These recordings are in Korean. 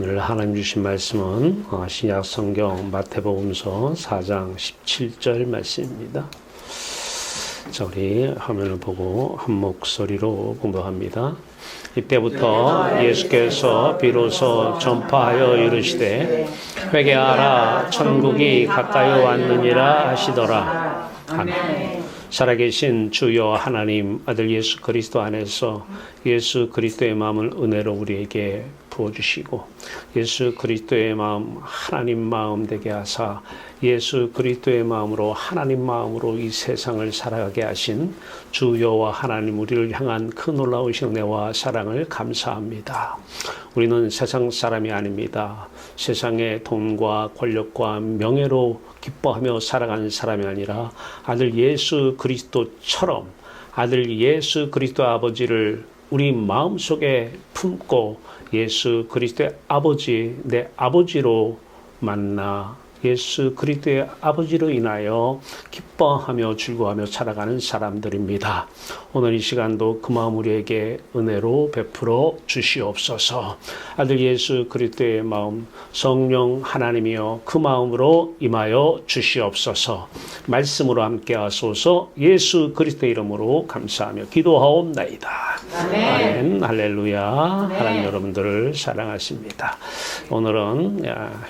오늘 하나님 주신 말씀은 신약 성경 마태복음서 4장 17절 말씀입니다. 자, 우리 화면을 보고 한 목소리로 공부합니다. 이때부터 예수께서 비로소 전파하여 이르시되 회개하라 천국이 가까이 왔느니라 하시더라. 아멘. 살아계신 주여 하나님 아들 예수 그리스도 안에서 예수 그리스도의 마음을 은혜로 우리에게 부어주시고 예수 그리스도의 마음 하나님 마음 되게 하사 예수 그리스도의 마음으로 하나님 마음으로 이 세상을 살아가게 하신 주여와 하나님 우리를 향한 그 놀라우신 은혜와 사랑을 감사합니다. 우리는 세상 사람이 아닙니다. 세상의 돈과 권력과 명예로 기뻐하며 살아가는 사람이 아니라 아들 예수 그리스도처럼 아들 예수 그리스도 아버지를 우리 마음속에 품고 예수 그리스도의 아버지, 내 아버지로 만나 예수 그리스도의 아버지로 인하여 기뻐하며 즐거워하며 살아가는 사람들입니다. 오늘 이 시간도 그 마음 우리에게 은혜로 베풀어 주시옵소서. 아들 예수 그리스도의 마음 성령 하나님이여 그 마음으로 임하여 주시옵소서. 말씀으로 함께 하소서. 예수 그리스도의 이름으로 감사하며 기도하옵나이다. 아멘. 아멘. 할렐루야. 아멘. 하나님 여러분들을 사랑하십니다. 오늘은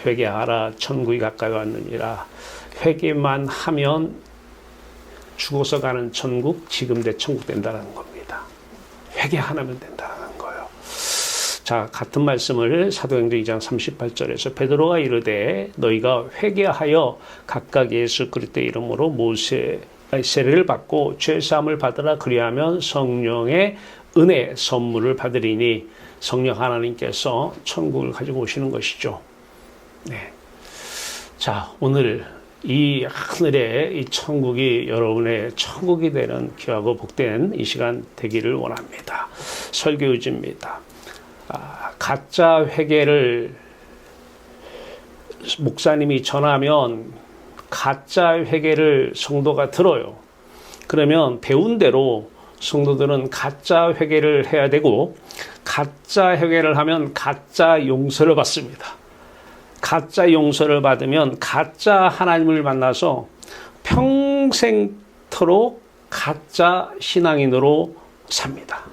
회개하라 천국이 가까이 왔느니라. 회개만 하면 죽어서 가는 천국, 지금 내 천국 된다는 겁니다. 회개 하나면 된다는 거예요. 자, 같은 말씀을 사도행전 2장 38절에서 베드로가 이르되 너희가 회개하여 각각 예수 그리스도의 이름으로 모세의 세례를 받고 죄사함을 받으라. 그리하면 성령의 은혜 선물을 받으리니 성령 하나님께서 천국을 가지고 오시는 것이죠. 네. 자, 오늘 이 하늘의 이 천국이 여러분의 천국이 되는 귀하고 복된 이 시간 되기를 원합니다. 설교유지입니다. 가짜 회개를 목사님이 전하면 가짜 회개를 성도가 들어요. 그러면 배운 대로 성도들은 가짜 회개를 해야 되고 가짜 회개를 하면 가짜 용서를 받습니다. 가짜 용서를 받으면 가짜 하나님을 만나서 평생토록 가짜 신앙인으로 삽니다.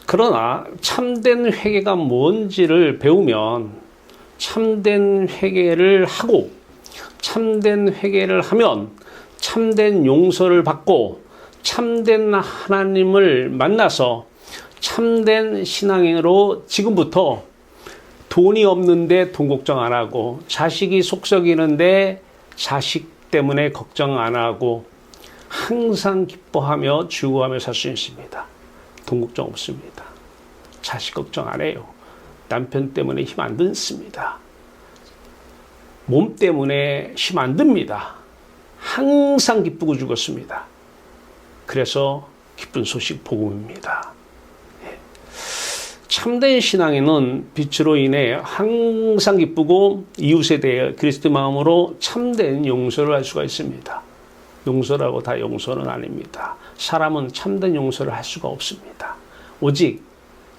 그러나 참된 회개가 뭔지를 배우면 참된 회개를 하고 참된 회개를 하면 참된 용서를 받고 참된 하나님을 만나서 참된 신앙인으로 지금부터 돈이 없는데 돈 걱정 안 하고 자식이 속 썩이는데 자식 때문에 걱정 안 하고 항상 기뻐하며 즐거워하며 살 수 있습니다. 돈 걱정 없습니다. 자식 걱정 안 해요. 남편 때문에 힘 안 듭니다. 몸 때문에 힘 안 듭니다. 항상 기쁘고 죽었습니다. 그래서 기쁜 소식 복음입니다. 참된 신앙인은 빛으로 인해 항상 기쁘고 이웃에 대해 그리스도 마음으로 참된 용서를 할 수가 있습니다. 용서라고 다 용서는 아닙니다. 사람은 참된 용서를 할 수가 없습니다. 오직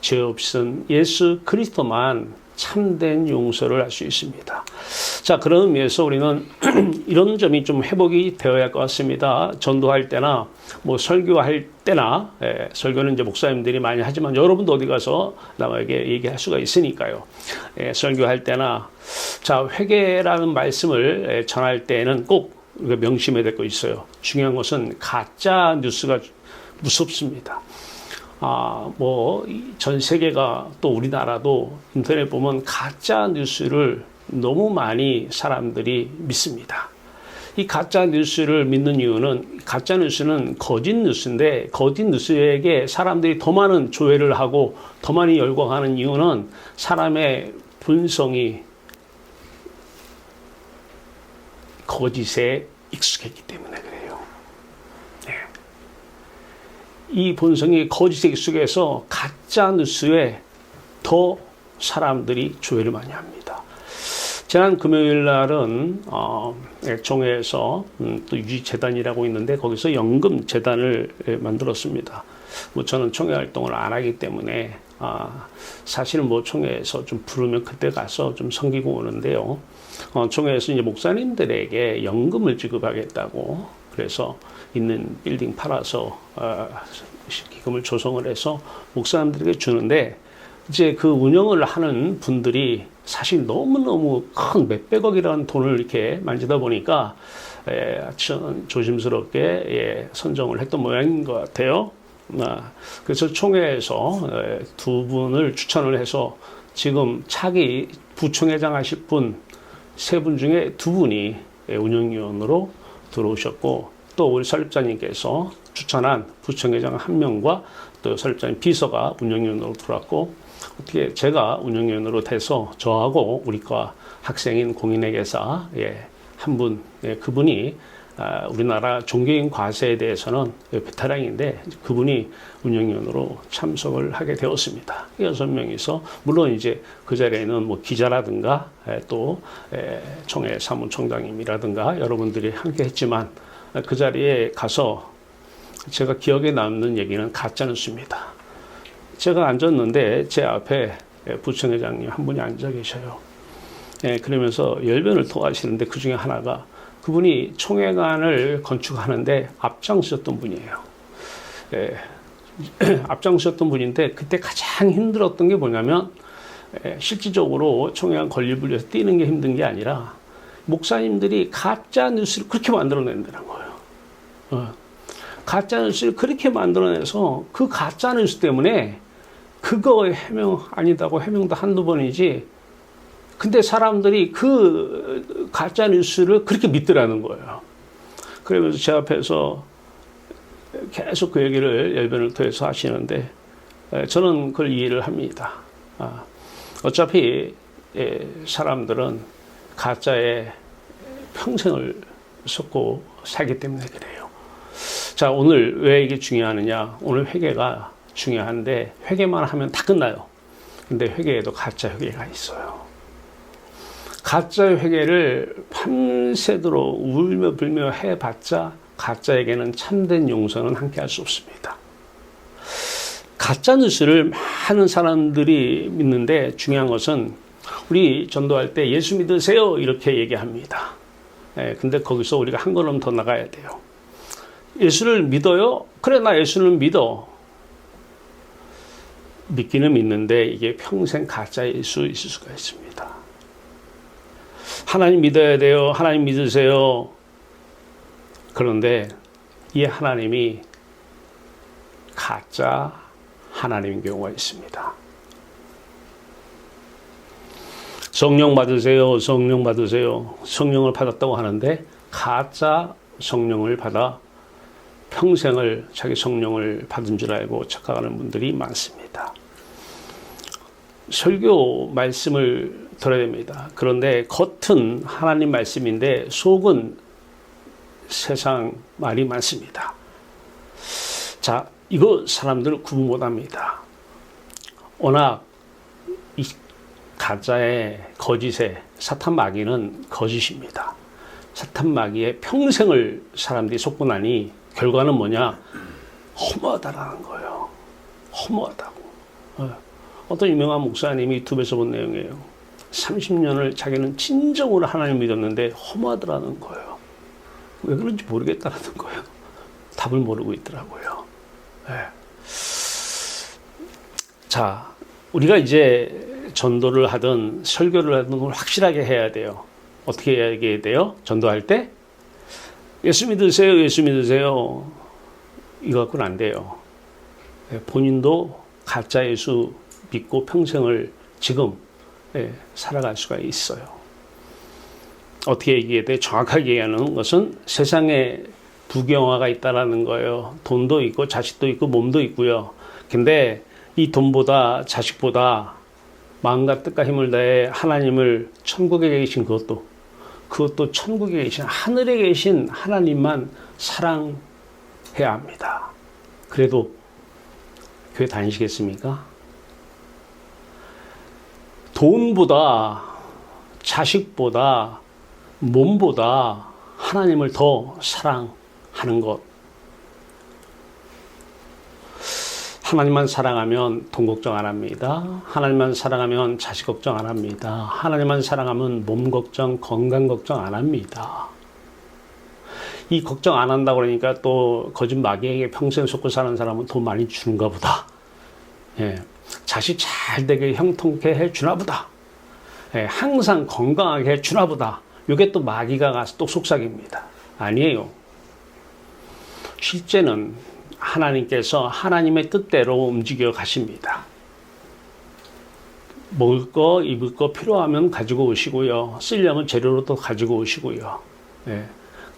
죄 없은 예수 그리스도만 참된 용서를 할 수 있습니다. 자, 그런 의미에서 우리는 이런 점이 좀 회복이 되어야 할 것 같습니다. 전도할 때나 뭐 설교할 때나 설교는 이제 목사님들이 많이 하지만 여러분도 어디 가서 남에게 얘기할 수가 있으니까요. 설교할 때나 자, 회개라는 말씀을 전할 때는 꼭 우리가 명심해야 될 거 있어요. 중요한 것은 가짜 뉴스가 무섭습니다. 뭐 전 세계가 또 우리나라도 인터넷 보면 가짜 뉴스를 너무 많이 사람들이 믿습니다. 이 가짜 뉴스를 믿는 이유는 가짜 뉴스는 거짓 뉴스인데 거짓 뉴스에게 사람들이 더 많은 조회를 하고 더 많이 열광하는 이유는 사람의 본성이 거짓에 익숙했기 때문에 그래요. 이 본성이 거짓에 익숙해서 가짜 뉴스에 더 사람들이 조회를 많이 합니다. 지난 금요일 날은 종회에서 또 유지재단이라고 있는데 거기서 연금재단을 만들었습니다. 뭐 저는 총회 활동을 안 하기 때문에 사실은 뭐 총회에서 좀 부르면 그때 가서 좀 섬기고 오는데요. 총회에서 이제 목사님들에게 연금을 지급하겠다고 그래서 있는 빌딩 팔아서 기금을 조성을 해서 목사님들에게 주는데 이제 그 운영을 하는 분들이 사실 너무너무 큰 몇백억이라는 돈을 이렇게 만지다 보니까 조심스럽게 선정을 했던 모양인 것 같아요. 그래서 총회에서 두 분을 추천을 해서 지금 차기 부총회장 하실 분 세 분 중에 두 분이 운영위원으로 들어오셨고 또 우리 설립자님께서 추천한 부총회장 한 명과 또 설립자님 비서가 운영위원으로 들어왔고 어떻게 제가 운영위원으로 돼서 저하고 우리과 학생인 공인회계사 한 분, 그분이 우리나라 종교인 과세에 대해서는 베테랑인데 그분이 운영위원으로 참석을 하게 되었습니다. 6명이서 물론 이제 그 자리에는 뭐 기자라든가 또 총회 사무총장님이라든가 여러분들이 함께 했지만 그 자리에 가서 제가 기억에 남는 얘기는 가짜뉴스입니다. 제가 앉았는데 제 앞에 부총회장님 한 분이 앉아 계셔요. 그러면서 열변을 토하시는데 그 중에 하나가 그분이 총회관을 건축하는데 앞장서셨던 분이에요. 앞장서셨던 분인데 그때 가장 힘들었던 게 뭐냐면 실질적으로 총회관 건립을 위해서 뛰는 게 힘든 게 아니라 목사님들이 가짜 뉴스를 그렇게 만들어낸다는 거예요. 가짜 뉴스를 그렇게 만들어내서 그 가짜 뉴스 때문에 그거 해명 아니다고 해명도 한두 번이지 근데 사람들이 그 가짜 뉴스를 그렇게 믿더라는 거예요. 그러면서 제 앞에서 계속 그 얘기를 열변을 토해서 하시는데 저는 그걸 이해를 합니다. 어차피 사람들은 가짜에 평생을 쏟고 살기 때문에 그래요. 자, 오늘 왜 이게 중요하느냐? 오늘 회개가 중요한데 회개만 하면 다 끝나요. 근데 회개에도 가짜 회개가 있어요. 가짜 회개를 밤새도록 울며 불며 해봤자 가짜에게는 참된 용서는 함께 할 수 없습니다. 가짜 뉴스를 많은 사람들이 믿는데 중요한 것은 우리 전도할 때 예수 믿으세요 이렇게 얘기합니다. 근데 거기서 우리가 한 걸음 더 나가야 돼요. 예수를 믿어요? 그래 나 예수를 믿어. 믿기는 믿는데 이게 평생 가짜일 수 있을 수가 있습니다. 하나님 믿어야 돼요. 하나님 믿으세요. 그런데 이 하나님이 가짜 하나님인 경우가 있습니다. 성령 받으세요. 성령 받으세요. 성령을 받았다고 하는데 가짜 성령을 받아 평생을 자기 성령을 받은 줄 알고 착각하는 분들이 많습니다. 설교 말씀을 들어야 됩니다. 그런데 겉은 하나님 말씀인데 속은 세상 말이 많습니다. 자, 이거 사람들 구분 못합니다. 워낙 이 가짜의 거짓의 사탄 마귀는 거짓입니다. 사탄 마귀의 평생을 사람들이 속고 나니 결과는 뭐냐? 허무하다라는 거예요. 허무하다고. 어떤 유명한 목사님이 유튜브에서 본 내용이에요. 30년을 자기는 진정으로 하나님 믿었는데 허무하더라는 거예요. 왜 그런지 모르겠다라는 거예요. 답을 모르고 있더라고요. 네. 자, 우리가 이제 전도를 하든 설교를 하든 걸 확실하게 해야 돼요. 어떻게 해야 돼요? 전도할 때? 예수 믿으세요. 예수 믿으세요. 이거 갖고는 안 돼요. 본인도 가짜 예수 믿고 평생을 지금 살아갈 수가 있어요. 어떻게 얘기해야 돼? 정확하게 얘기하는 것은 세상에 부경화가 있다라는 거예요. 돈도 있고 자식도 있고 몸도 있고요. 근데 이 돈보다 자식보다 마음과 뜻과 힘을 다해 하나님을 천국에 계신 그것도 천국에 계신 하늘에 계신 하나님만 사랑해야 합니다. 그래도 교회 다니시겠습니까? 돈보다 자식보다 몸보다 하나님을 더 사랑하는 것. 하나님만 사랑하면 돈 걱정 안 합니다. 하나님만 사랑하면 자식 걱정 안 합니다. 하나님만 사랑하면 몸 걱정, 건강 걱정 안 합니다. 이 걱정 안 한다고 그러니까 또 거짓마귀에게 평생 속고 사는 사람은 돈 많이 주는가 보다. 예, 자식 잘 되게 형통케 해주나 보다. 예, 항상 건강하게 해주나 보다. 이게 또 마귀가 가서 또 속삭입니다. 아니에요. 실제는 하나님께서 하나님의 뜻대로 움직여 가십니다. 먹을 거, 입을 거 필요하면 가지고 오시고요. 쓰려면 재료로 또 가지고 오시고요. 예,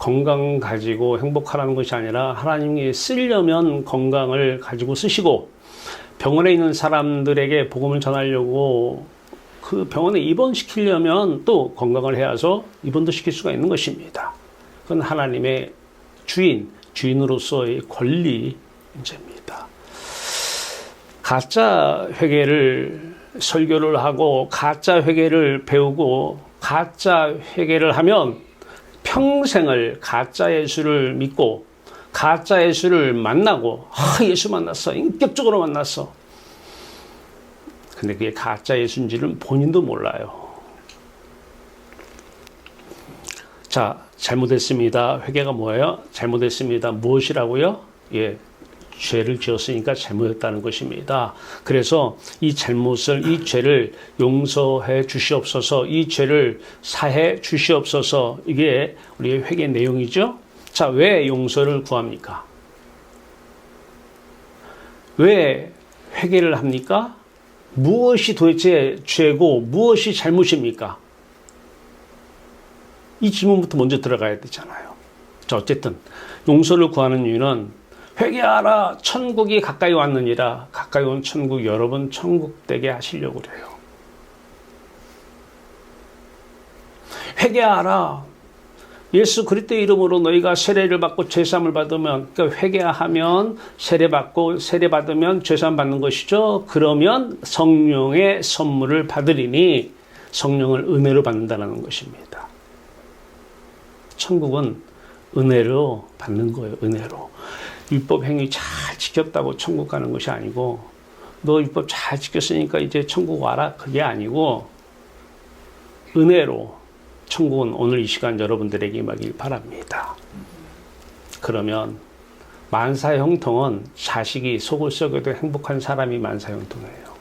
건강 가지고 행복하라는 것이 아니라 하나님이 쓰려면 건강을 가지고 쓰시고, 병원에 있는 사람들에게 복음을 전하려고 그 병원에 입원시키려면 또 건강을 해야서 입원도 시킬 수가 있는 것입니다. 그건 하나님의 주인으로서의 권리 문제입니다. 가짜 회개를 설교를 하고 가짜 회개를 배우고 가짜 회개를 하면 평생을 가짜 예수를 믿고 가짜 예수를 만나고 예수 만났어. 인격적으로 만났어. 근데 그게 가짜 예수인지는 본인도 몰라요. 자, 잘못했습니다. 회개가 뭐예요? 잘못했습니다. 무엇이라고요? 예, 죄를 지었으니까 잘못했다는 것입니다. 그래서 이 잘못을, 이 죄를 용서해 주시옵소서, 이 죄를 사해 주시옵소서, 이게 우리의 회개 내용이죠. 자, 왜 용서를 구합니까? 왜 회개를 합니까? 무엇이 도대체 죄고 무엇이 잘못입니까? 이 질문부터 먼저 들어가야 되잖아요. 자, 어쨌든 용서를 구하는 이유는 회개하라, 천국이 가까이 왔느니라. 가까이 온 천국, 여러분 천국 되게 하시려고 그래요. 회개하라. 예수 그리스도의 이름으로 너희가 세례를 받고 죄사함을 받으면, 그러니까 회개하면 세례받고 세례받으면 죄사함 받는 것이죠. 그러면 성령의 선물을 받으리니 성령을 은혜로 받는다는 것입니다. 천국은 은혜로 받는 거예요. 은혜로. 율법 행위 잘 지켰다고 천국 가는 것이 아니고, 너 율법 잘 지켰으니까 이제 천국 와라, 그게 아니고 은혜로 천국은 오늘 이 시간 여러분들에게 임하길 바랍니다. 그러면 만사형통은 자식이 속을 썩여도 행복한 사람이 만사형통이에요.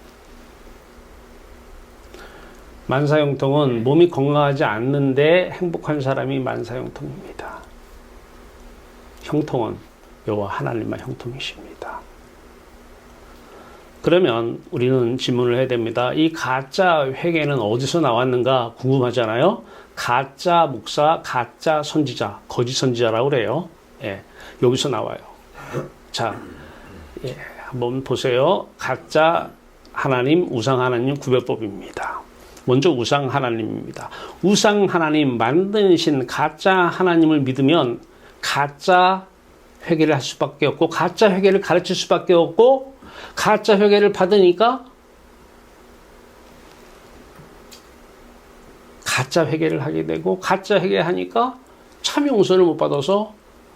만사형통은 몸이 건강하지 않는데 행복한 사람이 만사형통입니다. 형통은 여호와 하나님만 형통이십니다. 그러면 우리는 질문을 해야 됩니다. 이 가짜 회개는 어디서 나왔는가 궁금하잖아요. 가짜 목사, 가짜 선지자, 거짓 선지자라고 그래요. 예, 여기서 나와요. 자, 예, 한번 보세요. 가짜 하나님, 우상 하나님 구별법입니다. 먼저 우상 하나님입니다. 우상 하나님 만드신 가짜 하나님을 믿으면 가짜 회개를 할 수밖에 없고, 가짜 회개를 가르칠 수밖에 없고, 가짜 회개를 받으니까 가짜 회개를 하게 되고, 가짜 회개하니까 참 용서를 못 받아서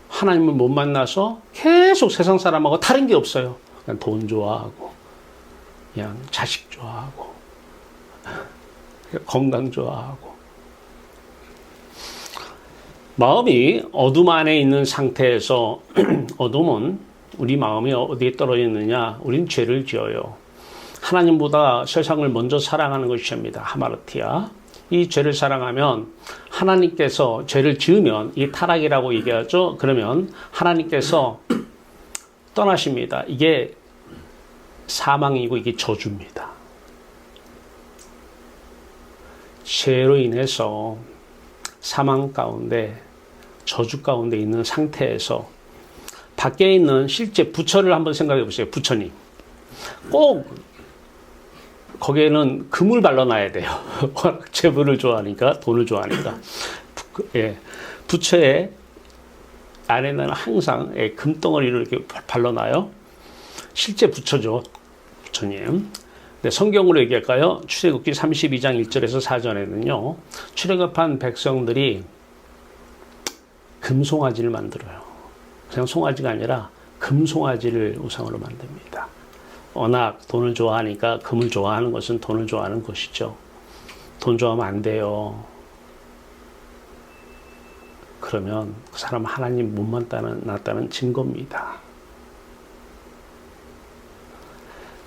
하나님을 못 만나서 계속 세상 사람하고 다른 게 없어요. 그냥 돈 좋아하고, 그냥 자식 좋아하고, 건강 좋아하고. 마음이 어둠 안에 있는 상태에서 어둠은 우리 마음이 어디에 떨어져 있느냐? 우린 죄를 지어요. 하나님보다 세상을 먼저 사랑하는 것입니다. 하마르티아. 이 죄를 사랑하면 하나님께서 죄를 지으면 이 타락이라고 얘기하죠. 그러면 하나님께서 떠나십니다. 이게 사망이고 이게 저주입니다. 죄로 인해서 사망 가운데, 저주 가운데 있는 상태에서 밖에 있는 실제 부처를 한번 생각해 보세요. 부처님. 꼭 거기에는 금을 발라놔야 돼요. 워낙 재물을 좋아하니까, 돈을 좋아하니까. 예, 부처의 안에는 항상 금덩어리를 이렇게 발라놔요. 실제 부처죠. 부처님. 네, 성경으로 얘기할까요? 출애굽기 32장 1절에서 4절에는요. 출애굽한 백성들이 금송아지를 만들어요. 그냥 송아지가 아니라 금송아지를 우상으로 만듭니다. 워낙 돈을 좋아하니까 금을 좋아하는 것은 돈을 좋아하는 것이죠. 돈 좋아하면 안 돼요. 그러면 그 사람 하나님 못 만났다는 증거입니다.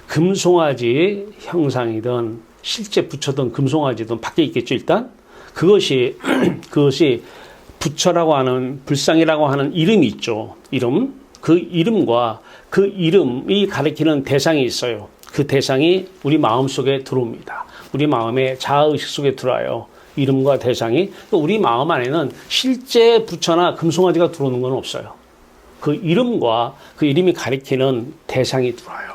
금송아지 형상이든 실제 부처든 금송아지든 밖에 있겠죠. 일단 그것이 부처라고 하는 불상이라고 하는 이름이 있죠. 이름. 그 이름과 그 이름이 가리키는 대상이 있어요. 그 대상이 우리 마음속에 들어옵니다. 우리 마음의 자아의식 속에 들어와요. 이름과 대상이. 우리 마음 안에는 실제 부처나 금송아지가 들어오는 건 없어요. 그 이름과 그 이름이 가리키는 대상이 들어와요.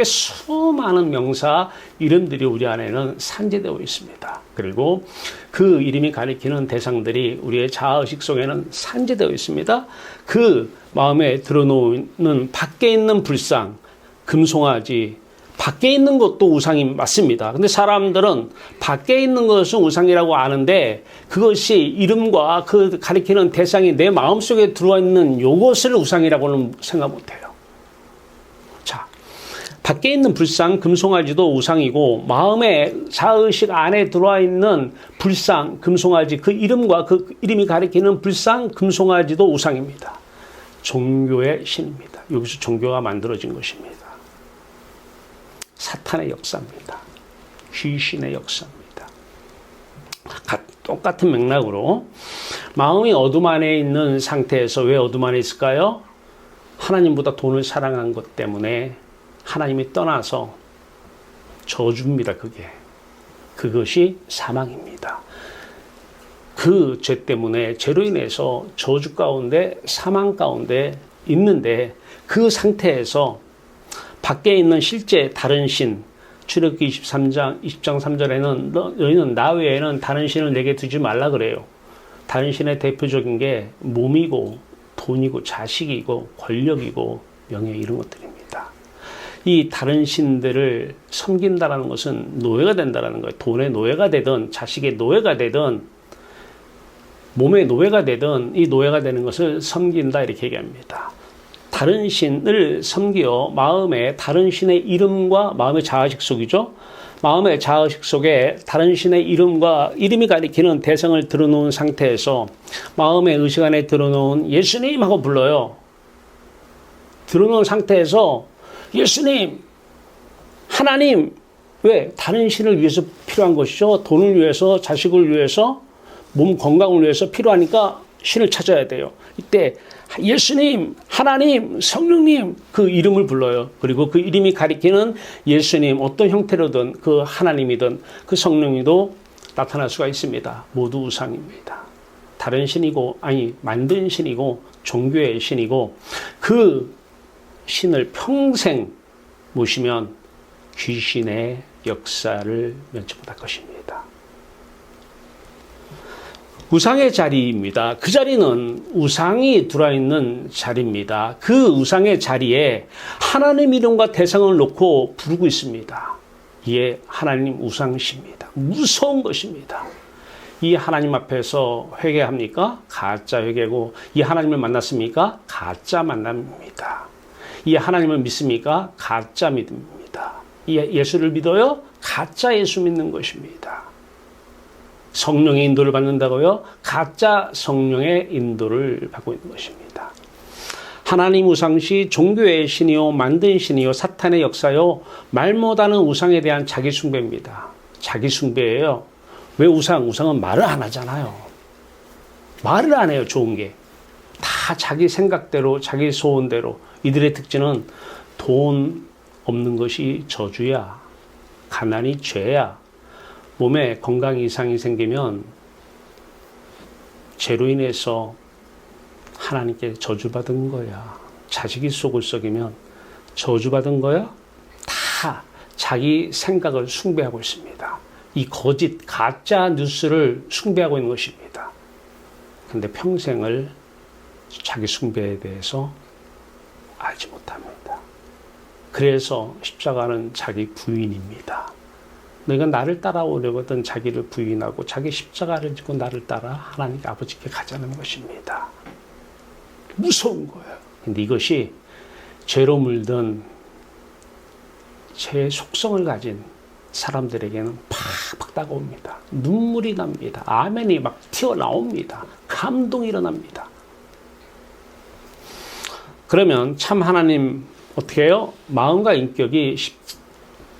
수많은 명사 이름들이 우리 안에는 산재되어 있습니다. 그리고 그 이름이 가리키는 대상들이 우리의 자아의식 속에는 산재되어 있습니다. 그 마음에 들어놓는 밖에 있는 불상, 금송아지, 밖에 있는 것도 우상이 맞습니다. 근데 사람들은 밖에 있는 것은 우상이라고 아는데 그것이 이름과 그 가리키는 대상이 내 마음속에 들어와 있는 요것을 우상이라고는 생각 못해요. 밖에 있는 불상, 금송아지도 우상이고 마음의 자의식 안에 들어와 있는 불상, 금송아지 그 이름과 그 이름이 가리키는 불상, 금송아지도 우상입니다. 종교의 신입니다. 여기서 종교가 만들어진 것입니다. 사탄의 역사입니다. 귀신의 역사입니다. 똑같은 맥락으로 마음이 어둠 안에 있는 상태에서 왜 어둠 안에 있을까요? 하나님보다 돈을 사랑한 것 때문에 하나님이 떠나서 저주입니다. 그것이 사망입니다. 그 죄 때문에 죄로 인해서 저주 가운데 사망 가운데 있는데 그 상태에서 밖에 있는 실제 다른 신 출애굽기 20장 3절에는 너희는 나 외에는 다른 신을 내게 두지 말라 그래요. 다른 신의 대표적인 게 몸이고 돈이고 자식이고 권력이고 명예 이런 것들입니다. 이 다른 신들을 섬긴다라는 것은 노예가 된다라는 거예요. 돈의 노예가 되든 자식의 노예가 되든 몸의 노예가 되든 이 노예가 되는 것을 섬긴다 이렇게 얘기합니다. 다른 신을 섬기어 마음에 다른 신의 이름과 마음의 자아식 속이죠. 마음의 자아식 속에 다른 신의 이름과 이름이 가리키는 대상을 들어놓은 상태에서 마음의 의식 안에 들어놓은 예수님 하고 불러요. 들어놓은 상태에서 예수님, 하나님, 왜? 다른 신을 위해서 필요한 것이죠. 돈을 위해서, 자식을 위해서, 몸 건강을 위해서 필요하니까 신을 찾아야 돼요. 이때 예수님, 하나님, 성령님 그 이름을 불러요. 그리고 그 이름이 가리키는 예수님 어떤 형태로든 그 하나님이든 그 성령이도 나타날 수가 있습니다. 모두 우상입니다. 다른 신이고 만든 신이고 종교의 신이고 그 신을 평생 모시면 귀신의 역사를 면치 못할 것입니다. 우상의 자리입니다. 그 자리는 우상이 들어있는 자리입니다. 그 우상의 자리에 하나님 이름과 대상을 놓고 부르고 있습니다. 이에 하나님 우상십니다. 무서운 것입니다. 이 하나님 앞에서 회개합니까? 가짜 회개고, 이 하나님을 만났습니까? 가짜 만남입니다. 이 하나님을 믿습니까? 가짜 믿습니다. 이 예수를 믿어요? 가짜 예수 믿는 것입니다. 성령의 인도를 받는다고요? 가짜 성령의 인도를 받고 있는 것입니다. 하나님 우상시 종교의 신이요 만든 신이요 사탄의 역사요 말 못하는 우상에 대한 자기 숭배입니다. 자기 숭배예요. 왜 우상은 말을 안 하잖아요. 말을 안 해요. 좋은 게. 다 자기 생각대로 자기 소원대로. 이들의 특징은 돈 없는 것이 저주야. 가난이 죄야. 몸에 건강 이상이 생기면 죄로 인해서 하나님께 저주받은 거야. 자식이 속을 썩이면 저주받은 거야. 다 자기 생각을 숭배하고 있습니다. 이 거짓 가짜 뉴스를 숭배하고 있는 것입니다. 그런데 평생을 자기 숭배에 대해서 알지 못합니다. 그래서 십자가는 자기 부인입니다. 너희가 나를 따라오려거든 자기를 부인하고 자기 십자가를 지고 나를 따라 하나님 아버지께 가자는 것입니다. 무서운 거예요. 근데 이것이 죄로 물든 제 속성을 가진 사람들에게는 팍팍 다가옵니다. 눈물이 납니다. 아멘이 막 튀어나옵니다. 감동이 일어납니다. 그러면 참 하나님 어떻게 해요? 마음과 인격이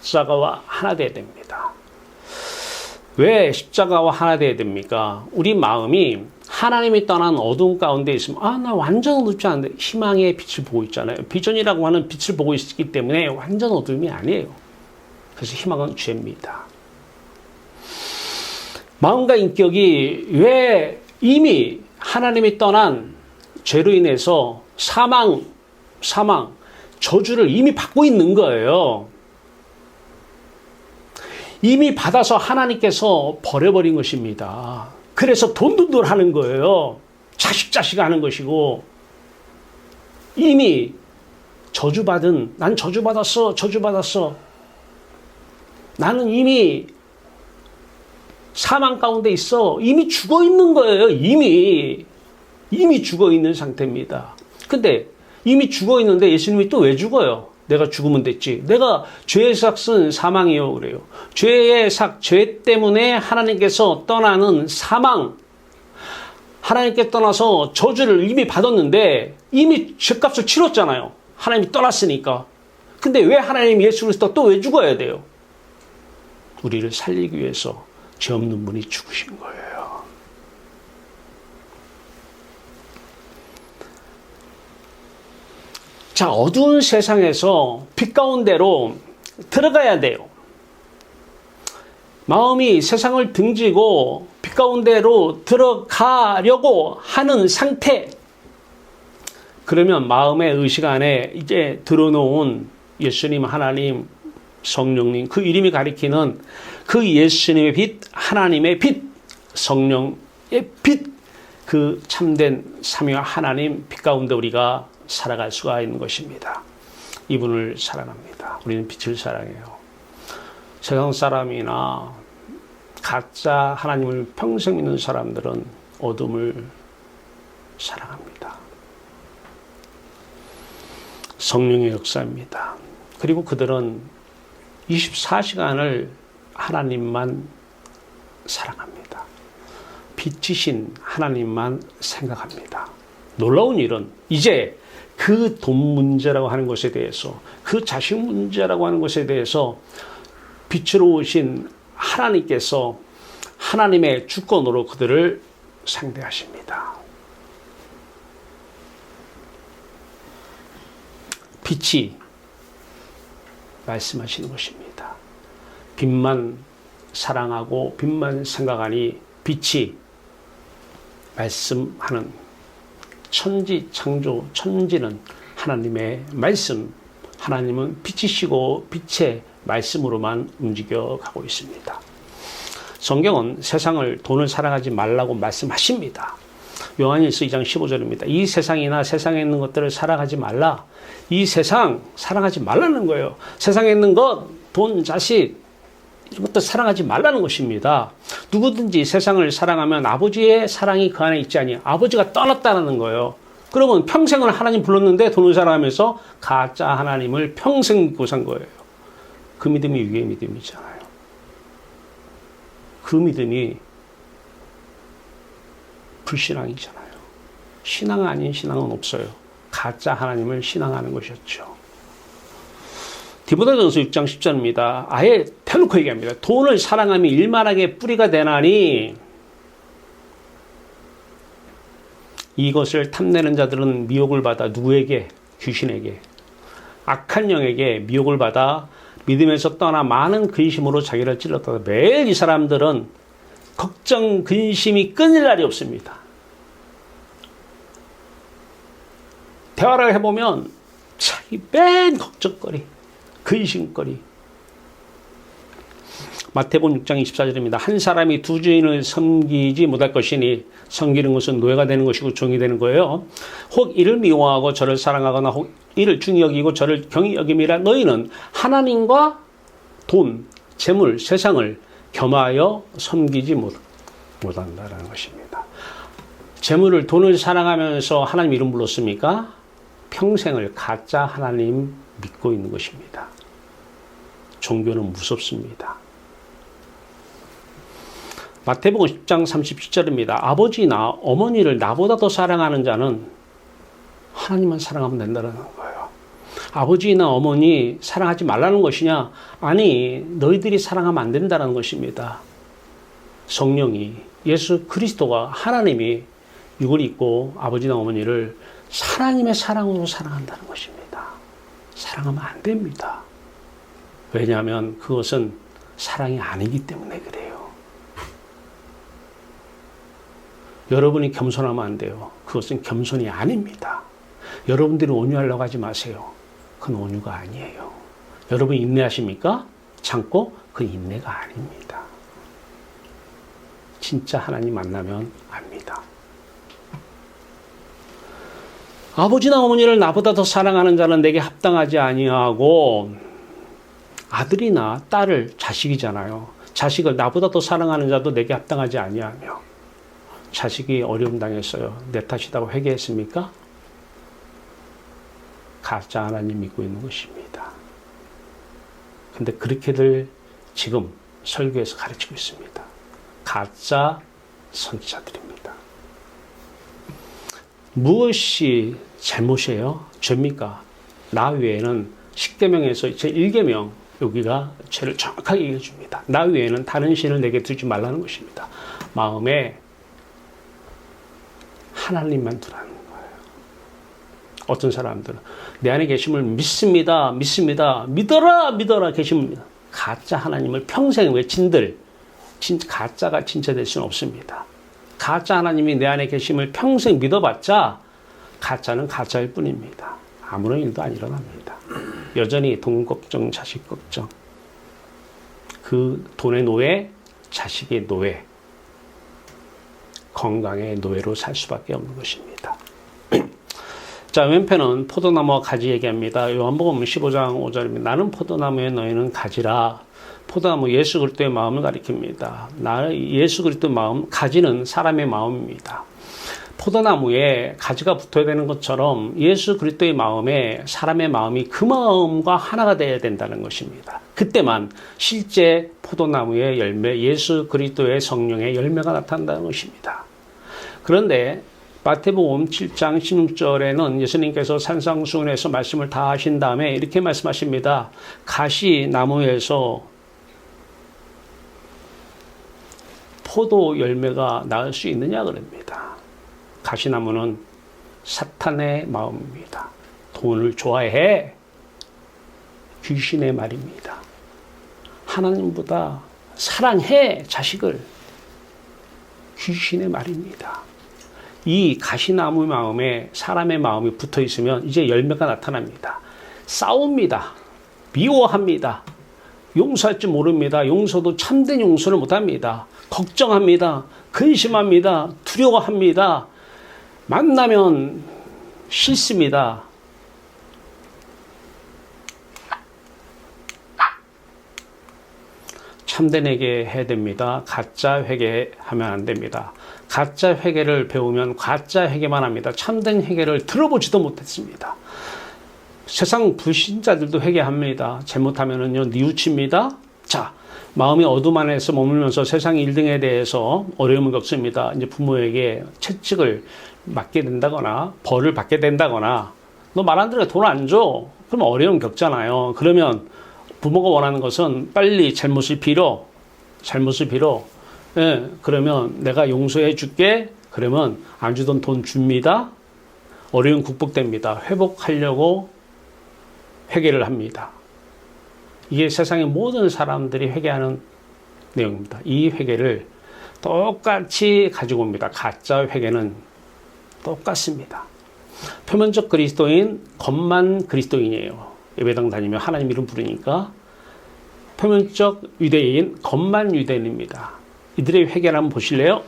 십자가와 하나 되어야 됩니다. 왜 십자가와 하나 되어야 됩니까? 우리 마음이 하나님이 떠난 어두운 가운데 있으면 나 완전 어둡지 않은데 희망의 빛을 보고 있잖아요. 비전이라고 하는 빛을 보고 있기 때문에 완전 어둠이 아니에요. 그래서 희망은 죄입니다. 마음과 인격이 왜 이미 하나님이 떠난 죄로 인해서 사망, 저주를 이미 받고 있는 거예요. 이미 받아서 하나님께서 버려버린 것입니다. 그래서 돈돈돈 하는 거예요. 자식 하는 것이고, 이미 난 저주받았어. 나는 이미 사망 가운데 있어. 이미 죽어 있는 거예요. 이미 죽어 있는 상태입니다. 근데 이미 죽어 있는데 예수님이 또 왜 죽어요? 내가 죽으면 됐지. 내가 죄의 삭은 사망이요. 그래요. 죄의 삭, 죄 때문에 하나님께서 떠나는 사망, 하나님께 떠나서 저주를 이미 받았는데 이미 죄값을 치렀잖아요. 하나님이 떠났으니까. 근데 왜 하나님 예수 그리스도 또 왜 죽어야 돼요? 우리를 살리기 위해서 죄 없는 분이 죽으신 거예요. 자, 어두운 세상에서 빛 가운데로 들어가야 돼요. 마음이 세상을 등지고 빛 가운데로 들어가려고 하는 상태. 그러면 마음의 의식 안에 이제 들어놓은 예수님, 하나님, 성령님, 그 이름이 가리키는 그 예수님의 빛, 하나님의 빛, 성령의 빛, 그 참된 삼위와 하나님 빛 가운데 우리가 살아갈 수가 있는 것입니다. 이분을 사랑합니다. 우리는 빛을 사랑해요. 세상 사람이나 가짜 하나님을 평생 믿는 사람들은 어둠을 사랑합니다. 성령의 역사입니다. 그리고 그들은 24시간을 하나님만 사랑합니다. 빛이신 하나님만 생각합니다. 놀라운 일은 이제 그 돈 문제라고 하는 것에 대해서, 그 자식 문제라고 하는 것에 대해서 빛으로 오신 하나님께서 하나님의 주권으로 그들을 상대하십니다. 빛이 말씀하시는 것입니다. 빛만 사랑하고 빛만 생각하니 빛이 말씀하는 천지 창조, 천지는 하나님의 말씀, 하나님은 빛이시고 빛의 말씀으로만 움직여가고 있습니다. 성경은 세상을 돈을 사랑하지 말라고 말씀하십니다. 요한일서 2장 15절입니다. 이 세상이나 세상에 있는 것들을 사랑하지 말라. 이 세상 사랑하지 말라는 거예요. 세상에 있는 것, 돈, 자식 이런 것들 사랑하지 말라는 것입니다. 누구든지 세상을 사랑하면 아버지의 사랑이 그 안에 있지 않니? 아버지가 떠났다는 거예요. 그러면 평생을 하나님 불렀는데 돈을 사랑하면서 가짜 하나님을 평생 믿고 산 거예요. 그 믿음이 위의 믿음이잖아요. 그 믿음이 불신앙이잖아요. 신앙 아닌 신앙은 없어요. 가짜 하나님을 신앙하는 것이었죠. 디모데전서 6장 10절입니다. 아예 대놓고 얘기합니다. 돈을 사랑하면 일만하게 뿌리가 되나니 이것을 탐내는 자들은 미혹을 받아 누구에게? 귀신에게. 악한 영에게 미혹을 받아 믿음에서 떠나 많은 근심으로 자기를 찔렀다. 매일 이 사람들은 걱정, 근심이 끊일 날이 없습니다. 대화를 해보면 자기 맨 걱정거리, 근심거리. 마태복음 6장 24절입니다. 한 사람이 두 주인을 섬기지 못할 것이니 섬기는 것은 노예가 되는 것이고 종이 되는 거예요. 혹 이를 미워하고 저를 사랑하거나 혹 이를 중히 여기고 저를 경히 여김이라 너희는 하나님과 돈, 재물, 세상을 겸하여 섬기지 못한다라는 것입니다. 재물을, 돈을 사랑하면서 하나님 이름 불렀습니까? 평생을 가짜 하나님 믿고 있는 것입니다. 종교는 무섭습니다. 마태복음 10장 37절입니다. 아버지나 어머니를 나보다 더 사랑하는 자는 하나님만 사랑하면 된다는 거예요. 아버지나 어머니 사랑하지 말라는 것이냐? 아니, 너희들이 사랑하면 안 된다는 것입니다. 성령이, 예수 그리스도가, 하나님이 육을 입고 아버지나 어머니를 하나님의 사랑으로 사랑한다는 것입니다. 사랑하면 안 됩니다. 왜냐하면 그것은 사랑이 아니기 때문에 그래요. 여러분이 겸손하면 안 돼요. 그것은 겸손이 아닙니다. 여러분들이 온유하려고 하지 마세요. 그건 온유가 아니에요. 여러분 인내하십니까? 참고 그 인내가 아닙니다. 진짜 하나님 만나면 압니다. 아버지나 어머니를 나보다 더 사랑하는 자는 내게 합당하지 아니하고, 아들이나 딸을, 자식이잖아요. 자식을 나보다 더 사랑하는 자도 내게 합당하지 아니하며. 자식이 어려움 당했어요. 내 탓이라고 회개했습니까? 가짜 하나님 믿고 있는 것입니다. 근데 그렇게들 지금 설교에서 가르치고 있습니다. 가짜 선지자들입니다. 무엇이 잘못이에요? 죄입니까? 나 외에는 10계명에서 제1계명, 여기가 죄를 정확하게 얘기해 줍니다. 나 외에는 다른 신을 내게 두지 말라는 것입니다. 마음에 하나님만 두라는 거예요. 어떤 사람들은 내 안에 계심을 믿습니다. 믿어라 계십니다. 가짜 하나님을 평생 외친들, 가짜가 진짜 될 수는 없습니다. 가짜 하나님이 내 안에 계심을 평생 믿어봤자 가짜는 가짜일 뿐입니다. 아무런 일도 안 일어납니다. 여전히 돈 걱정, 자식 걱정, 그 돈의 노예, 자식의 노예, 건강의 노예로 살 수밖에 없는 것입니다. 자, 왼편은 포도나무와 가지 얘기합니다. 요한복음 15장 5절입니다. 나는 포도나무에 너희는 가지라. 포도나무 예수 그리스도의 마음을 가리킵니다. 예수 그리스도의 마음, 가지는 사람의 마음입니다. 포도나무에 가지가 붙어야 되는 것처럼 예수 그리스도의 마음에 사람의 마음이 그 마음과 하나가 되어야 된다는 것입니다. 그때만 실제 포도나무의 열매, 예수 그리스도의 성령의 열매가 나타난다는 것입니다. 그런데 마태복음 7장 16절에는 예수님께서 산상수훈에서 말씀을 다 하신 다음에 이렇게 말씀하십니다. 가시나무에서 포도 열매가 나올 수 있느냐 그럽니다. 가시나무는 사탄의 마음입니다. 돈을 좋아해. 귀신의 말입니다. 하나님보다 사랑해 자식을. 귀신의 말입니다. 이 가시나무 마음에 사람의 마음이 붙어 있으면 이제 열매가 나타납니다. 싸웁니다. 미워합니다. 용서할 줄 모릅니다. 용서도 참된 용서를 못합니다. 걱정합니다. 근심합니다. 두려워합니다. 만나면 싫습니다. 참된 회개해야 됩니다. 가짜 회개하면 안 됩니다. 가짜 회개를 배우면 가짜 회개만 합니다. 참된 회개를 들어보지도 못했습니다. 세상 불신자들도 회개합니다. 잘못하면은요, 뉘우칩니다. 자, 마음이 어둠 안에서 머물면서 세상 일등에 대해서 어려움을 겪습니다. 이제 부모에게 채찍을 맞게 된다거나 벌을 받게 된다거나, 너 말 안 들으니까 돈 안 줘. 그럼 어려움 겪잖아요. 그러면 부모가 원하는 것은 빨리 잘못을 빌어. 예, 그러면 내가 용서해 줄게. 그러면 안 주던 돈 줍니다. 어려움 극복됩니다. 회복하려고 회개를 합니다. 이게 세상의 모든 사람들이 회개하는 내용입니다. 이 회개를 똑같이 가지고 옵니다. 가짜 회개는 똑같습니다. 표면적 그리스도인, 겉만 그리스도인이에요. 예배당 다니면 하나님 이름 부르니까. 표면적 유대인, 겉만 유대인입니다. 이들의 회개를 한번 보실래요?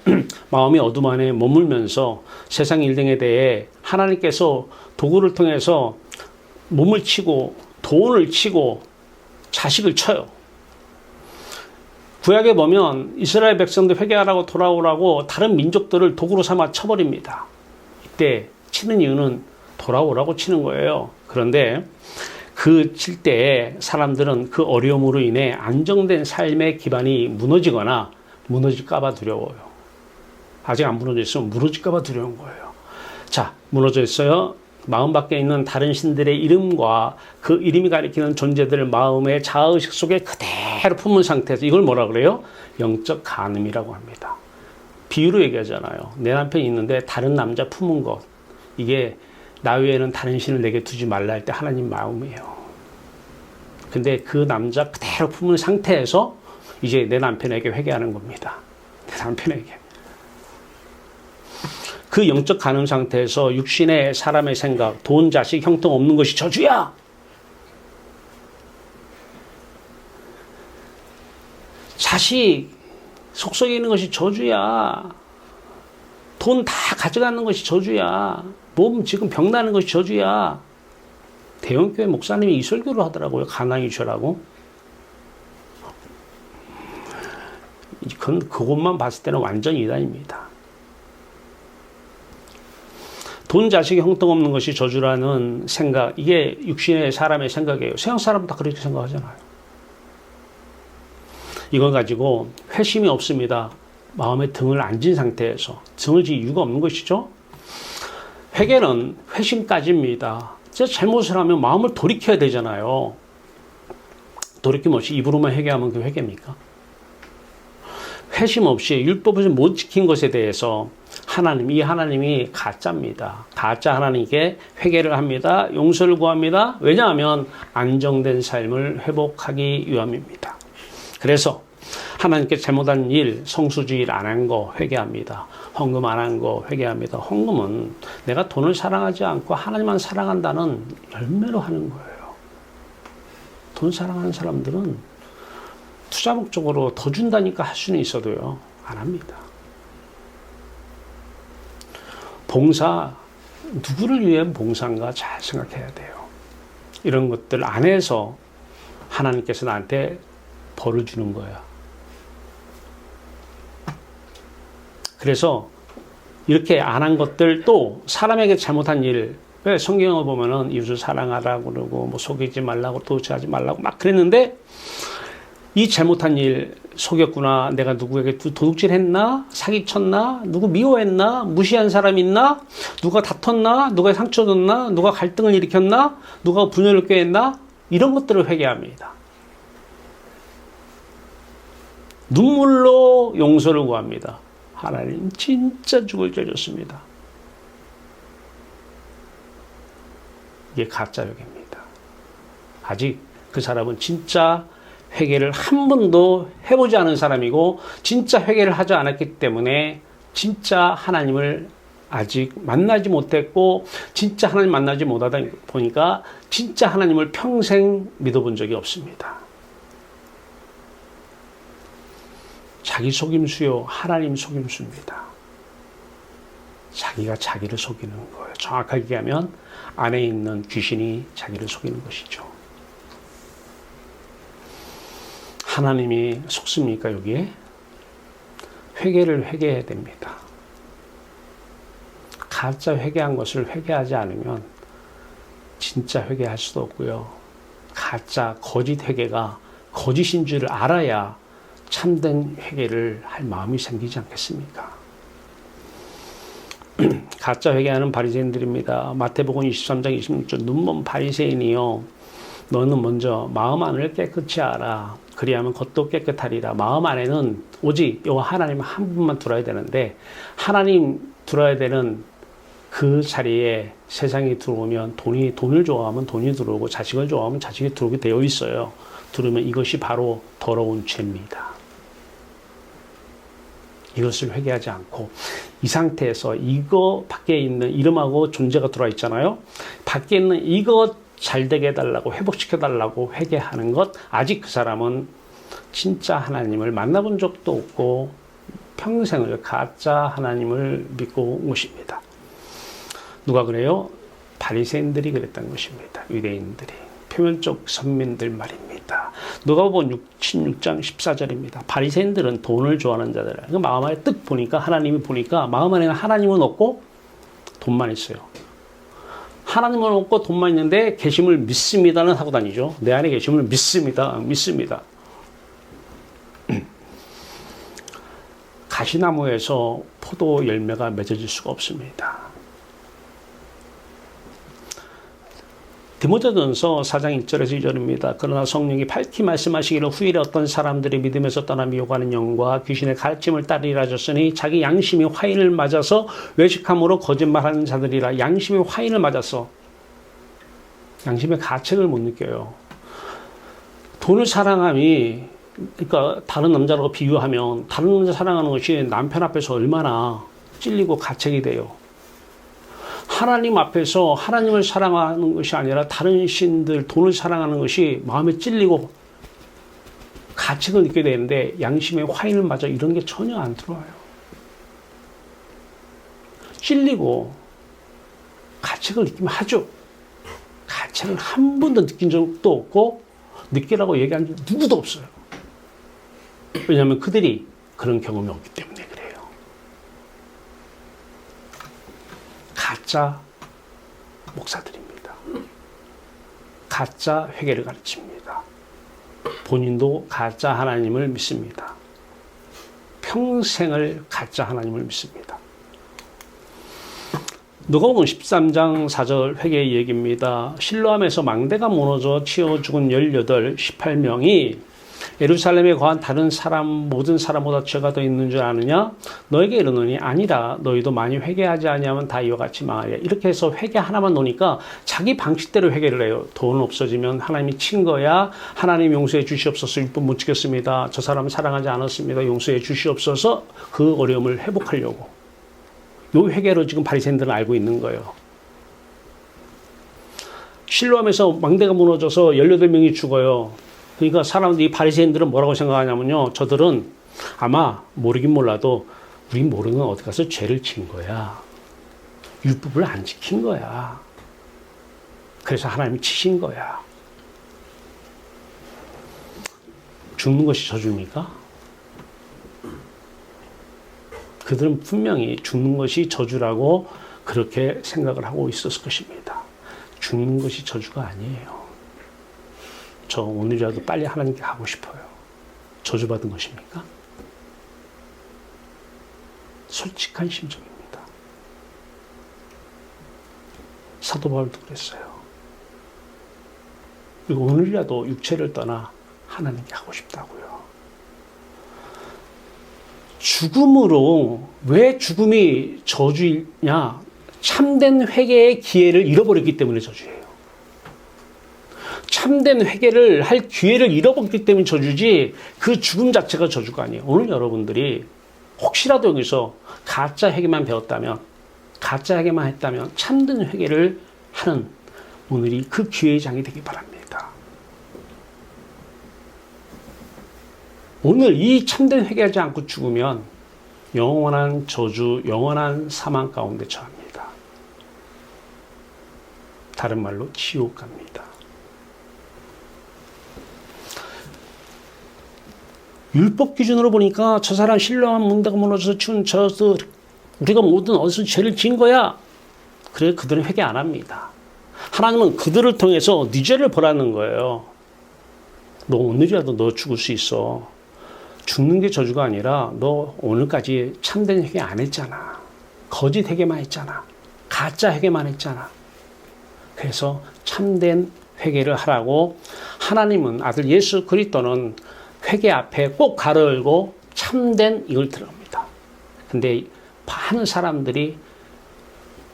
마음이 어둠 안에 머물면서 세상 일등에 대해 하나님께서 도구를 통해서 몸을 치고 돈을 치고 자식을 쳐요. 구약에 보면 이스라엘 백성들 회개하라고 돌아오라고 다른 민족들을 도구로 삼아 쳐버립니다. 이때 치는 이유는 돌아오라고 치는 거예요. 그런데 그 칠 때 사람들은 그 어려움으로 인해 안정된 삶의 기반이 무너지거나 무너질까봐 두려워요. 아직 안 무너져 있으면 무너질까봐 두려운 거예요. 자, 무너져 있어요. 마음 밖에 있는 다른 신들의 이름과 그 이름이 가리키는 존재들을 마음의 자아의식 속에 그대로 품은 상태에서 이걸 뭐라 그래요? 영적 간음이라고 합니다. 비유로 얘기하잖아요. 내 남편이 있는데 다른 남자 품은 것. 이게 나 외에는 다른 신을 내게 두지 말라 할 때 하나님 마음이에요. 근데 그 남자 그대로 품은 상태에서 이제 내 남편에게 회개하는 겁니다. 내 남편에게. 그 영적 간음 상태에서 육신의 사람의 생각, 돈, 자식, 형통 없는 것이 저주야. 자식, 속속에 있는 것이 저주야. 돈 다 가져가는 것이 저주야. 몸 지금 병나는 것이 저주야. 대형교회 목사님이 이 설교를 하더라고요. 가난이셔라고. 그것만 봤을 때는 완전 이단입니다. 돈, 자식, 형통없는 것이 저주라는 생각, 이게 육신의 사람의 생각이에요. 서양 사람도 다 그렇게 생각하잖아요. 이걸 가지고 회심이 없습니다. 마음에 등을 안 진 상태에서. 등을 질 이유가 없는 것이죠. 회개는 회심까지입니다. 제가 잘못을 하면 마음을 돌이켜야 되잖아요. 돌이킴 없이 입으로만 회개하면 그 회개입니까? 회심 없이 율법을 못 지킨 것에 대해서 이 하나님이 가짜입니다. 가짜 하나님께 회개를 합니다. 용서를 구합니다. 왜냐하면 안정된 삶을 회복하기 위함입니다. 그래서 하나님께 잘못한 일, 성수주의 안 한 거 회개합니다. 헌금 안 한 거 회개합니다. 헌금은 내가 돈을 사랑하지 않고 하나님만 사랑한다는 열매로 하는 거예요. 돈 사랑하는 사람들은 투자 목적으로 더 준다니까 할 수는 있어도요, 안 합니다. 봉사, 누구를 위해 봉사인가 잘 생각해야 돼요. 이런 것들 안에서 하나님께서 나한테 벌을 주는 거야. 그래서 이렇게 안 한 것들, 또 사람에게 잘못한 일, 왜 성경을 보면은 이웃을 사랑하라고 그러고 뭐 속이지 말라고 도취하지 말라고 막 그랬는데, 이 잘못한 일, 속였구나, 내가 누구에게 도둑질 했나, 사기쳤나, 누구 미워했나, 무시한 사람 있나, 누가 다퉜나, 누가 상처 줬나, 누가 갈등을 일으켰나, 누가 분열을 꾀했나, 이런 것들을 회개합니다. 눈물로 용서를 구합니다. 하나님 진짜 죽을 죄 졌습니다. 이게 가짜 회개입니다. 아직 그 사람은 진짜 회개를 한 번도 해보지 않은 사람이고, 진짜 회개를 하지 않았기 때문에 진짜 하나님을 아직 만나지 못했고, 진짜 하나님 만나지 못하다 보니까 진짜 하나님을 평생 믿어본 적이 없습니다. 자기 속임수요, 하나님 속임수입니다. 자기가 자기를 속이는 거예요. 정확하게 얘기하면 안에 있는 귀신이 자기를 속이는 것이죠. 하나님이 속습니까, 여기에? 회개를 회개해야 됩니다. 가짜 회개한 것을 회개하지 않으면 진짜 회개할 수도 없고요. 가짜 거짓 회개가 거짓인 줄 알아야 참된 회개를 할 마음이 생기지 않겠습니까? 가짜 회개하는 바리새인들입니다. 마태복음 23장 26절, 눈먼 바리새인이요, 너는 먼저 마음 안을 깨끗이 알아. 그리하면 겉도 깨끗하리라. 마음 안에는 오직 여호와 하나님 한 분만 들어야 되는데, 하나님 들어야 되는 그 자리에 세상이 들어오면 돈을 좋아하면 돈이 들어오고, 자식을 좋아하면 자식이 들어오게 되어 있어요. 들으면 이것이 바로 더러운 죄입니다. 이것을 회개하지 않고 이 상태에서 이거 밖에 있는 이름하고 존재가 들어와 있잖아요. 밖에 있는 이것 잘 되게 해달라고, 회복시켜달라고 회개하는 것, 아직 그 사람은 진짜 하나님을 만나본 적도 없고 평생을 가짜 하나님을 믿고 온 것입니다. 누가 그래요? 바리새인들이 그랬던 것입니다. 유대인들이. 표면적 선민들 말입니다. 누가복음 16장 14절입니다. 바리새인들은 돈을 좋아하는 자들. 마음 안에 뜩 보니까, 하나님이 보니까 마음 안에는 하나님은 없고 돈만 있어요. 하나님을 없고 돈만 있는데 계심을 믿습니다는 하고 다니죠. 내 안에 계심을 믿습니다. 믿습니다. 가시나무에서 포도 열매가 맺어질 수가 없습니다. 디모데전서 4장 1절에서 2절입니다. 그러나 성령이 밝히 말씀하시기를 후일에 어떤 사람들이 믿음에서 떠나 미혹하는 영과 귀신의 가르침을 따르리라 하셨으니 자기 양심이 화인을 맞아서 외식함으로 거짓말하는 자들이라. 양심이 화인을 맞아서 양심의 가책을 못 느껴요. 돈을 사랑함이, 그러니까 다른 남자라고 비유하면 다른 남자 사랑하는 것이 남편 앞에서 얼마나 찔리고 가책이 돼요. 하나님 앞에서 하나님을 사랑하는 것이 아니라 다른 신들, 돈을 사랑하는 것이 마음에 찔리고 가책을 느끼게 되는데 양심의 화인을 맞아 이런 게 전혀 안 들어와요. 찔리고 가책을 느끼면 하죠. 가책을 한 번도 느낀 적도 없고 느끼라고 얘기한 적 누구도 없어요. 왜냐하면 그들이 그런 경험이 없기 때문에 그래요. 가짜 목사들입니다. 가짜 회개를 가르칩니다. 본인도 가짜 하나님을 믿습니다. 평생을 가짜 하나님을 믿습니다. 누가복음 13장 4절 회개의 얘기입니다. 실로암에서 망대가 무너져 치어 죽은 18명이 예루살렘에 거한 다른 사람 모든 사람보다 죄가 더 있는 줄 아느냐? 너에게 이르노니 아니라 너희도 많이 회개하지 아니하면 다 이와 같이 망하리라. 이렇게 해서 회개 하나만 놓으니까 자기 방식대로 회개를 해요. 돈 없어지면 하나님이 친 거야. 하나님 용서해 주시옵소서. 율법 못 지켰습니다. 저 사람 사랑하지 않았습니다. 용서해 주시옵소서. 그 어려움을 회복하려고. 요 회개로 지금 바리새인들은 알고 있는 거예요. 실로암에서 망대가 무너져서 18명이 죽어요. 그러니까 사람들이 바리새인들은 뭐라고 생각하냐면요. 저들은 아마 모르긴 몰라도 우리 모르는 어디 가서 죄를 진 거야. 율법을 안 지킨 거야. 그래서 하나님이 치신 거야. 죽는 것이 저주입니까? 그들은 분명히 죽는 것이 저주라고 그렇게 생각을 하고 있었을 것입니다. 죽는 것이 저주가 아니에요. 저 오늘이라도 빨리 하나님께 가고 싶어요. 저주받은 것입니까? 솔직한 심정입니다. 사도 바울도 그랬어요. 그리고 오늘이라도 육체를 떠나 하나님께 가고 싶다고요. 죽음으로 왜 죽음이 저주이냐? 참된 회개의 기회를 잃어버렸기 때문에 저주예요. 참된 회개를 할 기회를 잃어버렸기 때문에 저주지 그 죽음 자체가 저주가 아니에요. 오늘 여러분들이 혹시라도 여기서 가짜 회개만 배웠다면, 가짜 회개만 했다면 참된 회개를 하는 오늘이 그 기회의 장이 되기 바랍니다. 오늘 이 참된 회개하지 않고 죽으면 영원한 저주, 영원한 사망 가운데 처합니다. 다른 말로 지옥 갑니다. 율법 기준으로 보니까 저 사람 실로암 문대가 무너져서 치운 저서 우리가 모든 어디서 죄를 지은 거야. 그래 그들은 회개 안 합니다. 하나님은 그들을 통해서 네 죄를 벌하는 거예요. 너 오늘이라도 너 죽을 수 있어. 죽는 게 저주가 아니라 너 오늘까지 참된 회개 안 했잖아. 거짓 회개만 했잖아. 가짜 회개만 했잖아. 그래서 참된 회개를 하라고 하나님은 아들 예수 그리스도는 회개 앞에 꼭 가로 열고 참된 이걸 들어갑니다. 근데 많은 사람들이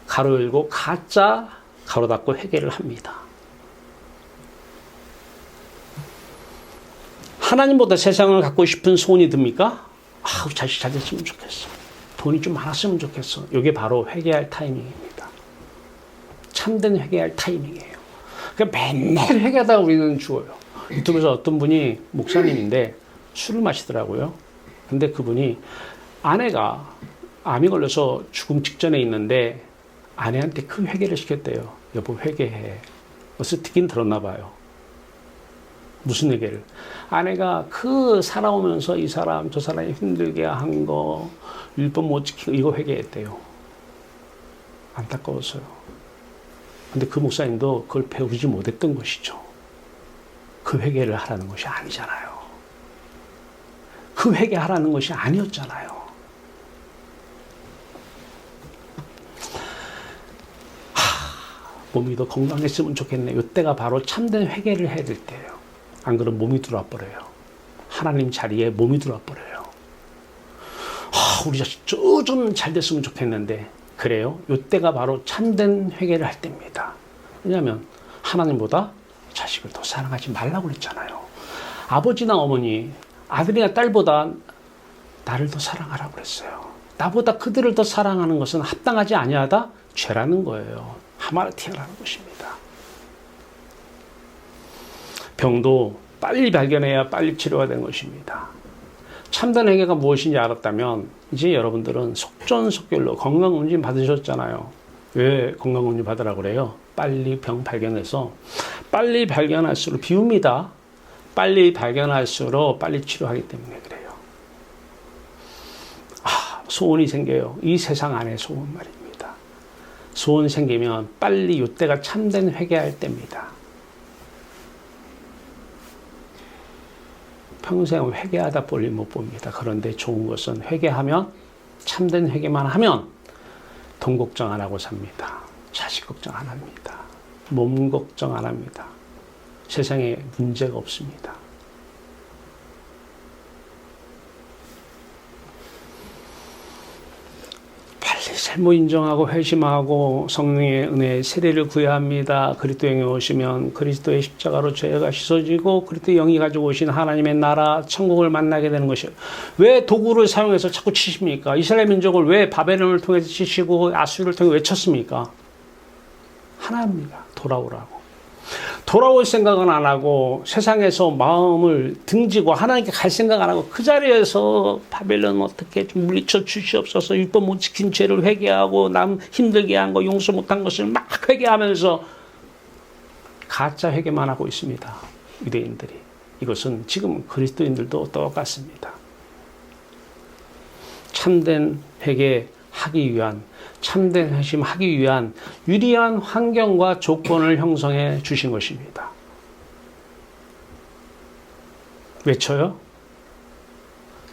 가로 열고 가짜 가로 닫고 회개를 합니다. 하나님보다 세상을 갖고 싶은 소원이 듭니까? 우리 자식 잘 됐으면 좋겠어. 돈이 좀 많았으면 좋겠어. 이게 바로 회개할 타이밍입니다. 참된 회개할 타이밍이에요. 그러니까 맨날 회개하다가 우리는 죽어요. 유튜브에서 어떤 분이 목사님인데 술을 마시더라고요. 근데 그분이 아내가 암이 걸려서 죽음 직전에 있는데 아내한테 큰 회개를 시켰대요. 여보 회개해. 어디서 듣긴 들었나 봐요. 무슨 회개를? 아내가 그 살아오면서 이 사람 저 사람이 힘들게 한 거 율법 못 지키고 이거 회개했대요. 안타까웠어요. 근데 그 목사님도 그걸 배우지 못했던 것이죠. 그 회개를 하라는 것이 아니잖아요. 그 회개하라는 것이 아니었잖아요. 몸이 더 건강했으면 좋겠네. 이때가 바로 참된 회개를 해야 될 때예요. 안 그러면 몸이 들어와 버려요. 하나님 자리에 몸이 들어와 버려요. 우리 자식 좀 잘 됐으면 좋겠는데 그래요? 이때가 바로 참된 회개를 할 때입니다. 왜냐하면 하나님보다 자식을 더 사랑하지 말라고 그랬잖아요. 아버지나 어머니, 아들이나 딸보다 나를 더 사랑하라고 그랬어요. 나보다 그들을 더 사랑하는 것은 합당하지 아니하다? 죄라는 거예요. 하마르티아라는 것입니다. 병도 빨리 발견해야 빨리 치료가 되는 것입니다. 참된 회개가 무엇인지 알았다면 이제 여러분들은 속전속결로 건강검진 받으셨잖아요. 왜 건강검진 받으라고 그래요? 빨리 병 발견해서 빨리 발견할수록 비웁니다. 빨리 발견할수록 빨리 치료하기 때문에 그래요. 소원이 생겨요. 이 세상 안에 소원 말입니다. 소원 생기면 빨리 이때가 참된 회개할 때입니다. 평생 회개하다 볼일 못 봅니다. 그런데 좋은 것은 회개하면 참된 회개만 하면 돈 걱정 안 하고 삽니다. 자식 걱정 안 합니다. 몸 걱정 안 합니다. 세상에 문제가 없습니다. 빨리 잘못 인정하고 회심하고 성령의 은혜에 세례를 구해야 합니다. 그리스도의 영이 오시면 그리스도의 십자가로 죄가 씻어지고 그리스도의 영이 가지고 오신 하나님의 나라 천국을 만나게 되는 것이에요. 왜 도구를 사용해서 자꾸 치십니까? 이스라엘 민족을 왜 바벨론을 통해서 치시고 아수르를 통해 왜 쳤습니까? 하나입니다. 돌아오라고. 돌아올 생각은 안 하고 세상에서 마음을 등지고 하나님께 갈 생각 안 하고 그 자리에서 바벨론 어떻게 좀 물리쳐 주시옵소서, 율법 못 지킨 죄를 회개하고 남 힘들게 한 거 용서 못한 것을 막 회개하면서 가짜 회개만 하고 있습니다. 유대인들이. 이것은 지금 그리스도인들도 똑같습니다. 참된 회개하기 위한, 참된 회심하기 위한 유리한 환경과 조건을 형성해 주신 것입니다. 외쳐요?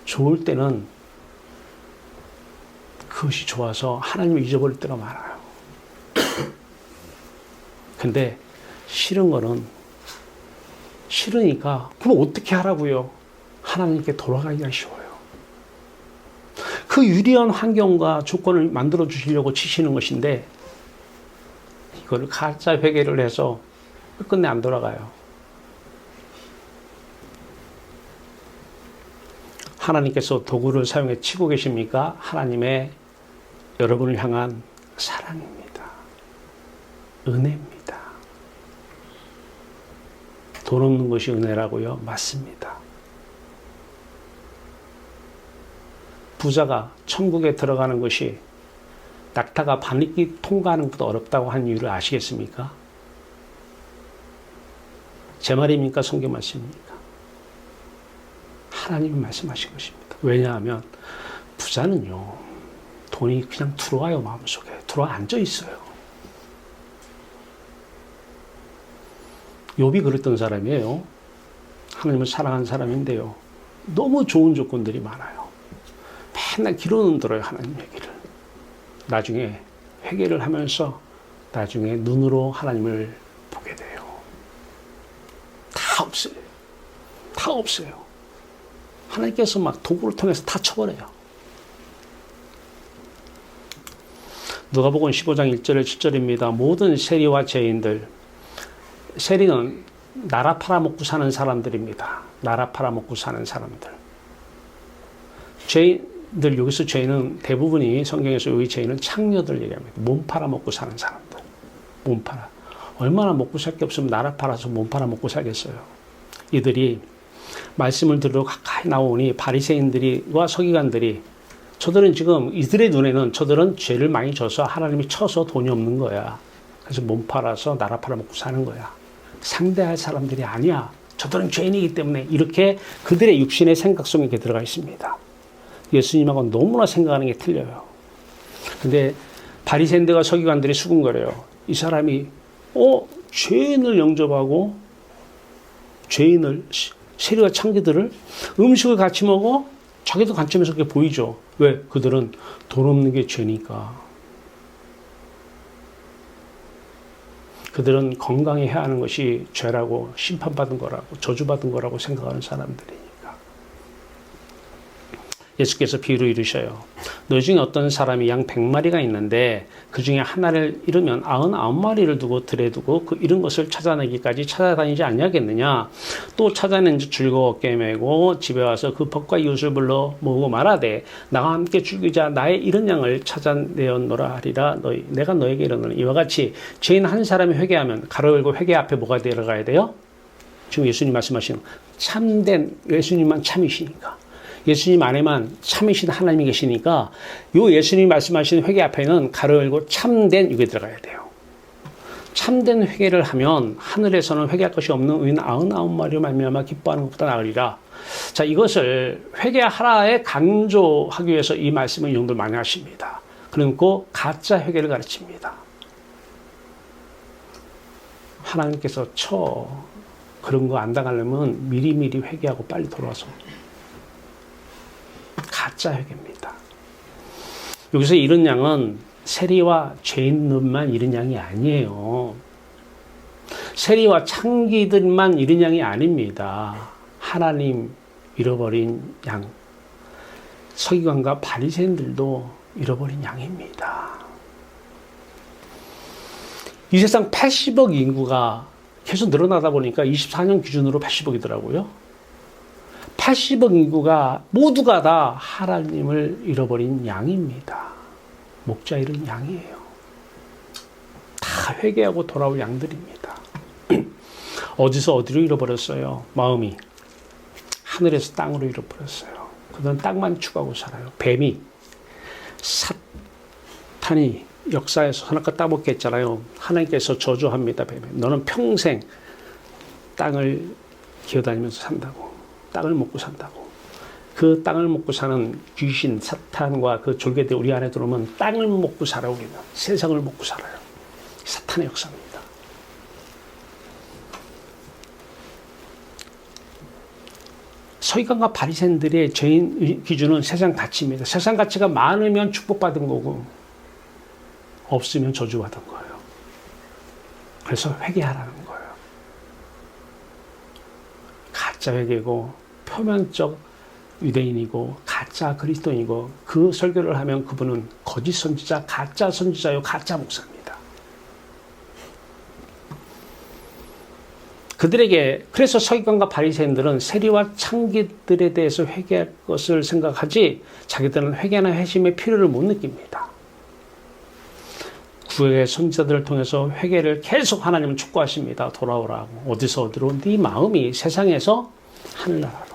좋을 때는 그것이 좋아서 하나님을 잊어버릴 때가 많아요. 근데 싫은 거는 싫으니까 그럼 어떻게 하라고요? 하나님께 돌아가기가 쉬워요. 그 유리한 환경과 조건을 만들어 주시려고 치시는 것인데 이거를 가짜 회개를 해서 끝내 안 돌아가요. 하나님께서 도구를 사용해 치고 계십니까? 하나님의 여러분을 향한 사랑입니다. 은혜입니다. 돈 없는 것이 은혜라고요? 맞습니다. 부자가 천국에 들어가는 것이 낙타가 바퀴 통과하는 것보다 어렵다고 한 이유를 아시겠습니까? 제 말입니까? 성경 말씀입니까? 하나님이 말씀하신 것입니다. 왜냐하면 부자는요, 돈이 그냥 들어와요. 마음속에 들어와 앉아 있어요. 욥이 그랬던 사람이에요. 하나님을 사랑하는 사람인데요, 너무 좋은 조건들이 많아요. 맨날 귀로는 들어요, 하나님 얘기를. 나중에 회개를 하면서 나중에 눈으로 하나님을 보게 돼요. 다 없어요. 다 없어요. 하나님께서 막 도구를 통해서 다 쳐버려요. 누가복음 15장 1절 7절입니다. 모든 세리와 죄인들. 세리는 나라 팔아먹고 사는 사람들입니다. 나라 팔아먹고 사는 사람들. 죄인들, 여기서 죄인은 대부분이 성경에서 여기 죄인은 창녀들 얘기합니다. 몸 팔아먹고 사는 사람들. 몸 팔아. 얼마나 먹고 살 게 없으면 나라 팔아서 몸 팔아먹고 살겠어요. 이들이 말씀을 들으러 가까이 나오니 바리새인들과 서기관들이, 저들은 지금 이들의 눈에는 저들은 죄를 많이 져서 하나님이 쳐서 돈이 없는 거야. 그래서 몸 팔아서 나라 팔아먹고 사는 거야. 상대할 사람들이 아니야. 저들은 죄인이기 때문에, 이렇게 그들의 육신의 생각 속에 이렇게 들어가 있습니다. 예수님하고는 너무나 생각하는 게 틀려요. 근데 바리새인들과 서기관들이 수군거려요. 이 사람이 죄인을 영접하고 죄인을 세리와 창기들을 음식을 같이 먹어? 자기도 관점에서 그렇게 보이죠. 왜? 그들은 돈 없는 게 죄니까. 그들은 건강해야 하는 것이 죄라고 심판받은 거라고 저주받은 거라고 생각하는 사람들이니까. 예수께서 비유를 이루셔요. 너 중에 어떤 사람이 양 100마리가 있는데 그 중에 하나를 잃으면 99마리를 두고 들에 두고 그 잃은 것을 찾아내기까지 찾아다니지 않냐겠느냐. 또 찾아낸 지 즐거웠게 메고 집에 와서 그 벗과 이웃을 불러 모으고 말하되 나와 함께 즐기자 나의 잃은 양을 찾아내었노라 하리라. 내가 너에게 이르노니 이와 같이 죄인 한 사람이 회개하면 가로 열고 회개 앞에 뭐가 들어가야 돼요? 지금 예수님 말씀하시는 참된 예수님만 참이시니까. 예수님 안에만 참이신 하나님이 계시니까 요 예수님이 말씀하시는 회개 앞에는 가로 열고 참된 이게 들어가야 돼요. 참된 회개를 하면 하늘에서는 회개할 것이 없는 의인 99마리로 말미암아 기뻐하는 것보다 나으리라. 자, 이것을 회개하라에 강조하기 위해서 이 말씀을 이용들 많이 하십니다. 그리고 가짜 회개를 가르칩니다. 하나님께서 그런 거 안 당하려면 미리미리 회개하고 빨리 돌아와서 가짜 회개입니다. 여기서 잃은 양은 세리와 죄인들만 잃은 양이 아니에요. 세리와 창기들만 잃은 양이 아닙니다. 하나님 잃어버린 양, 서기관과 바리새인들도 잃어버린 양입니다. 이 세상 80억 인구가 계속 늘어나다 보니까 24년 기준으로 80억이더라고요. 80억 인구가 모두가 다 하나님을 잃어버린 양입니다. 목자 잃은 양이에요. 다 회개하고 돌아올 양들입니다. 어디서 어디로 잃어버렸어요? 마음이 하늘에서 땅으로 잃어버렸어요. 그들은 땅만 추구하고 살아요. 뱀이 사탄이 역사에서 하나님과 따먹게 했잖아요. 하나님께서 저주합니다. 뱀에 너는 평생 땅을 기어다니면서 산다고. 땅을 먹고 산다고. 그 땅을 먹고 사는 귀신, 사탄과 그 졸개들 우리 안에 들어오면 땅을 먹고 살아 우리는. 세상을 먹고 살아요. 사탄의 역사입니다. 서기관과 바리새인들의 죄인 기준은 세상 가치입니다. 세상 가치가 많으면 축복받은 거고 없으면 저주받은 거예요. 그래서 회개하라는 거예요. 가짜 회개고 표면적 유대인이고 가짜 그리스도인이고 그 설교를 하면 그분은 거짓 선지자, 가짜 선지자요, 가짜 목사입니다. 그들에게 그래서 서기관과 바리새인들은 세리와 창기들에 대해서 회개할 것을 생각하지 자기들은 회개나 회심의 필요를 못 느낍니다. 구약의 선지자들을 통해서 회개를 계속 하나님은 촉구하십니다. 돌아오라고. 어디서 어디로? 네 마음이 세상에서 하늘나라로.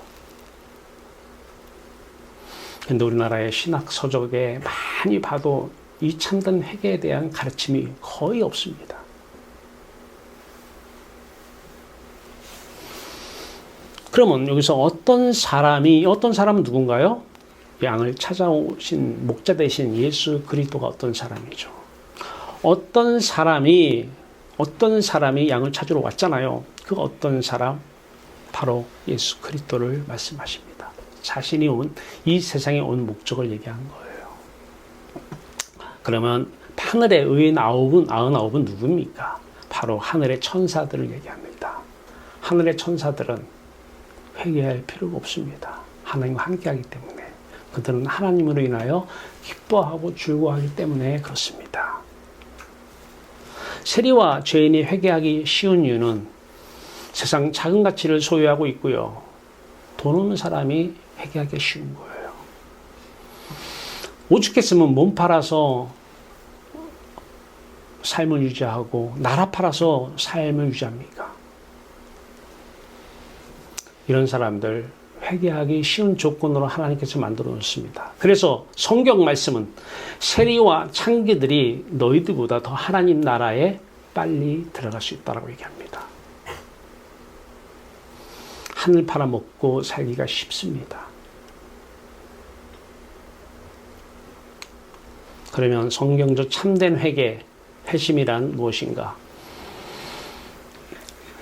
근데 우리나라의 신학 서적에 많이 봐도 이 참된 회개에 대한 가르침이 거의 없습니다. 그러면 여기서 어떤 사람은 누군가요? 양을 찾아오신 목자 되신 예수 그리스도가 어떤 사람이죠? 어떤 사람이 양을 찾으러 왔잖아요. 그 어떤 사람? 바로 예수 그리스도를 말씀하십니다. 자신이 이 세상에 온 목적을 얘기한 거예요. 그러면 하늘의 의인 99은 누굽니까? 바로 하늘의 천사들을 얘기합니다. 하늘의 천사들은 회개할 필요가 없습니다. 하나님과 함께하기 때문에. 그들은 하나님으로 인하여 기뻐하고 즐거워하기 때문에 그렇습니다. 세리와 죄인이 회개하기 쉬운 이유는 세상 작은 가치를 소유하고 있고요. 돈 없는 사람이 회개하기 쉬운 거예요. 오죽했으면 몸 팔아서 삶을 유지하고 나라 팔아서 삶을 유지합니까? 이런 사람들 회개하기 쉬운 조건으로 하나님께서 만들어 놓습니다. 그래서 성경 말씀은 세리와 창기들이 너희들보다 더 하나님 나라에 빨리 들어갈 수 있다고 얘기합니다. 하늘 팔아먹고 살기가 쉽습니다. 그러면 성경적 참된 회개, 회심이란 무엇인가?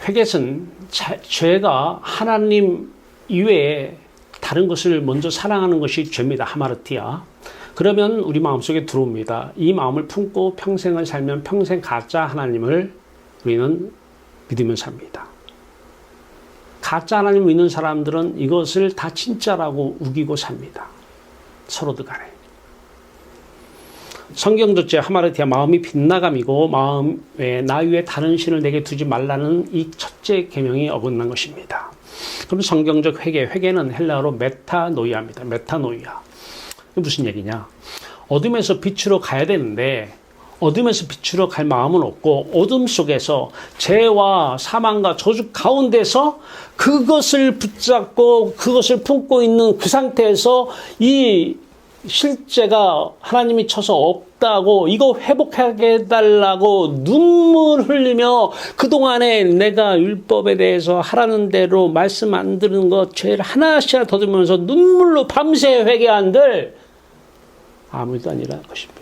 회개는 죄가 하나님 이외에 다른 것을 먼저 사랑하는 것이 죄입니다. 하마르티아. 그러면 우리 마음속에 들어옵니다. 이 마음을 품고 평생을 살면 평생 가짜 하나님을 우리는 믿으며 삽니다. 가짜 하나님을 믿는 사람들은 이것을 다 진짜라고 우기고 삽니다. 서로들 간에. 성경적 제 하마르티아 마음이 빗나감이고 마음에 나 위에 다른 신을 내게 두지 말라는 이 첫째 계명이 어긋난 것입니다. 그럼 성경적 회개는 헬라어로 메타노이아입니다. 메타노이아. 무슨 얘기냐? 어둠에서 빛으로 가야 되는데 어둠에서 빛으로 갈 마음은 없고 어둠 속에서 죄와 사망과 저주 가운데서 그것을 붙잡고 그것을 품고 있는 그 상태에서 이 실제가 하나님이 쳐서 없다고 이거 회복하게 해달라고 눈물 흘리며 그동안에 내가 율법에 대해서 하라는 대로 말씀 안 들은 것 죄를 하나씩 더듬으면서 눈물로 밤새 회개한들 아무 일도 아니라 것입니다.